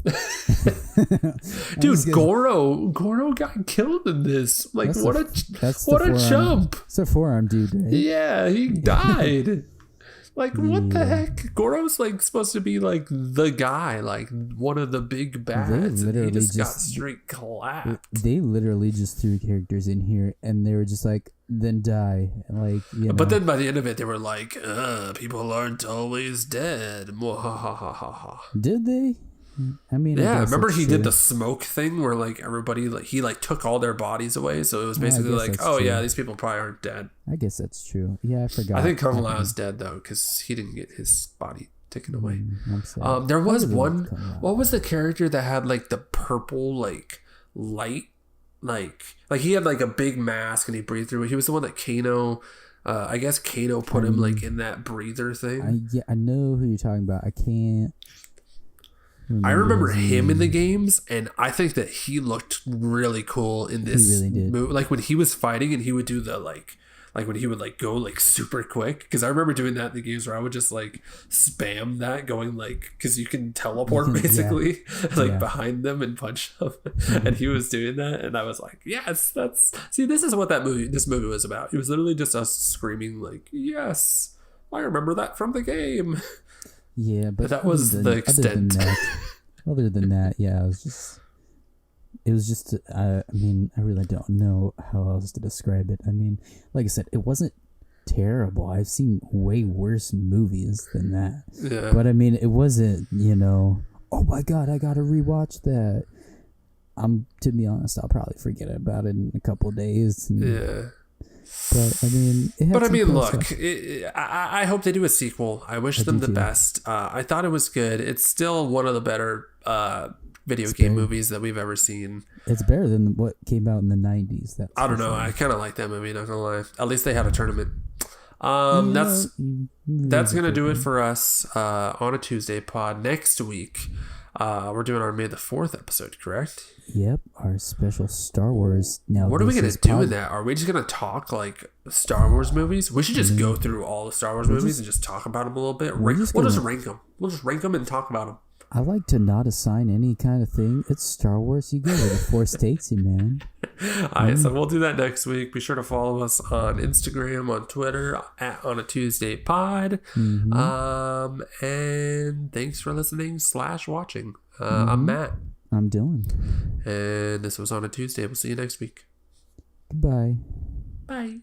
B: Dude, Goro got killed in this. Like, what a chump.
A: It's a forearm dude, right?
B: Yeah, he died. Like, what the heck? Goro's like supposed to be like the guy, like one of the big bads, and he just got straight clapped.
A: They literally just threw characters in here, and they were just like, then die, like, you know.
B: But then by the end of it, they were like, people aren't always dead.
A: Did they? I mean,
B: yeah, remember he did the smoke thing where like everybody, like he like took all their bodies away, so it was basically like, oh yeah, these people probably aren't dead.
A: I guess that's true. Yeah, I forgot.
B: I think Kung Lao's dead though, because he didn't get his body taken away. There was one. What was the character that had like the purple like light, like he had like a big mask and he breathed through it. He was the one that Kano. I guess Kano put him like in that breather thing.
A: I know who you're talking about. I can't.
B: I remember him in the games, and I think that he looked really cool in this movie. Like when he was fighting, and he would do the like when he would like go like super quick. Because I remember doing that in the games where I would just like spam that, going like, because you can teleport basically behind them and punch them, and he was doing that, and I was like, yes, this is what this movie was about. It was literally just us screaming like, yes, I remember that from the game.
A: Yeah, but
B: that was the extent.
A: Other than that, yeah, it was just. I mean, I really don't know how else to describe it. I mean, like I said, it wasn't terrible. I've seen way worse movies than that. Yeah. But I mean, it wasn't. You know, oh my god, I gotta rewatch that. To be honest, I'll probably forget about it in a couple days.
B: Yeah.
A: But I mean,
B: look, I hope they do a sequel. I wish them the best. I thought it was good. It's still one of the better video game movies that we've ever seen.
A: It's better than what came out in the 90s.
B: I don't know. I kind of like that movie, not gonna lie. At least they had a tournament. That's gonna do it for us on a Tuesday pod. Next week, we're doing our May the 4th episode, correct?
A: Yep, our special Star Wars. Now,
B: what are we gonna do with that? Are we just gonna talk like Star Wars movies? We should just go through all the Star Wars movies and just talk about them a little bit. We'll just rank them. We'll just rank them and talk about them.
A: I like to not assign any kind of thing. It's Star Wars. You go where the Force takes you, man.
B: All right, so we'll do that next week. Be sure to follow us on Instagram, on Twitter, On a Tuesday Pod. And thanks for listening / watching. I'm Matt.
A: I'm Dylan.
B: And this was On a Tuesday. We'll see you next week.
A: Goodbye.
B: Bye.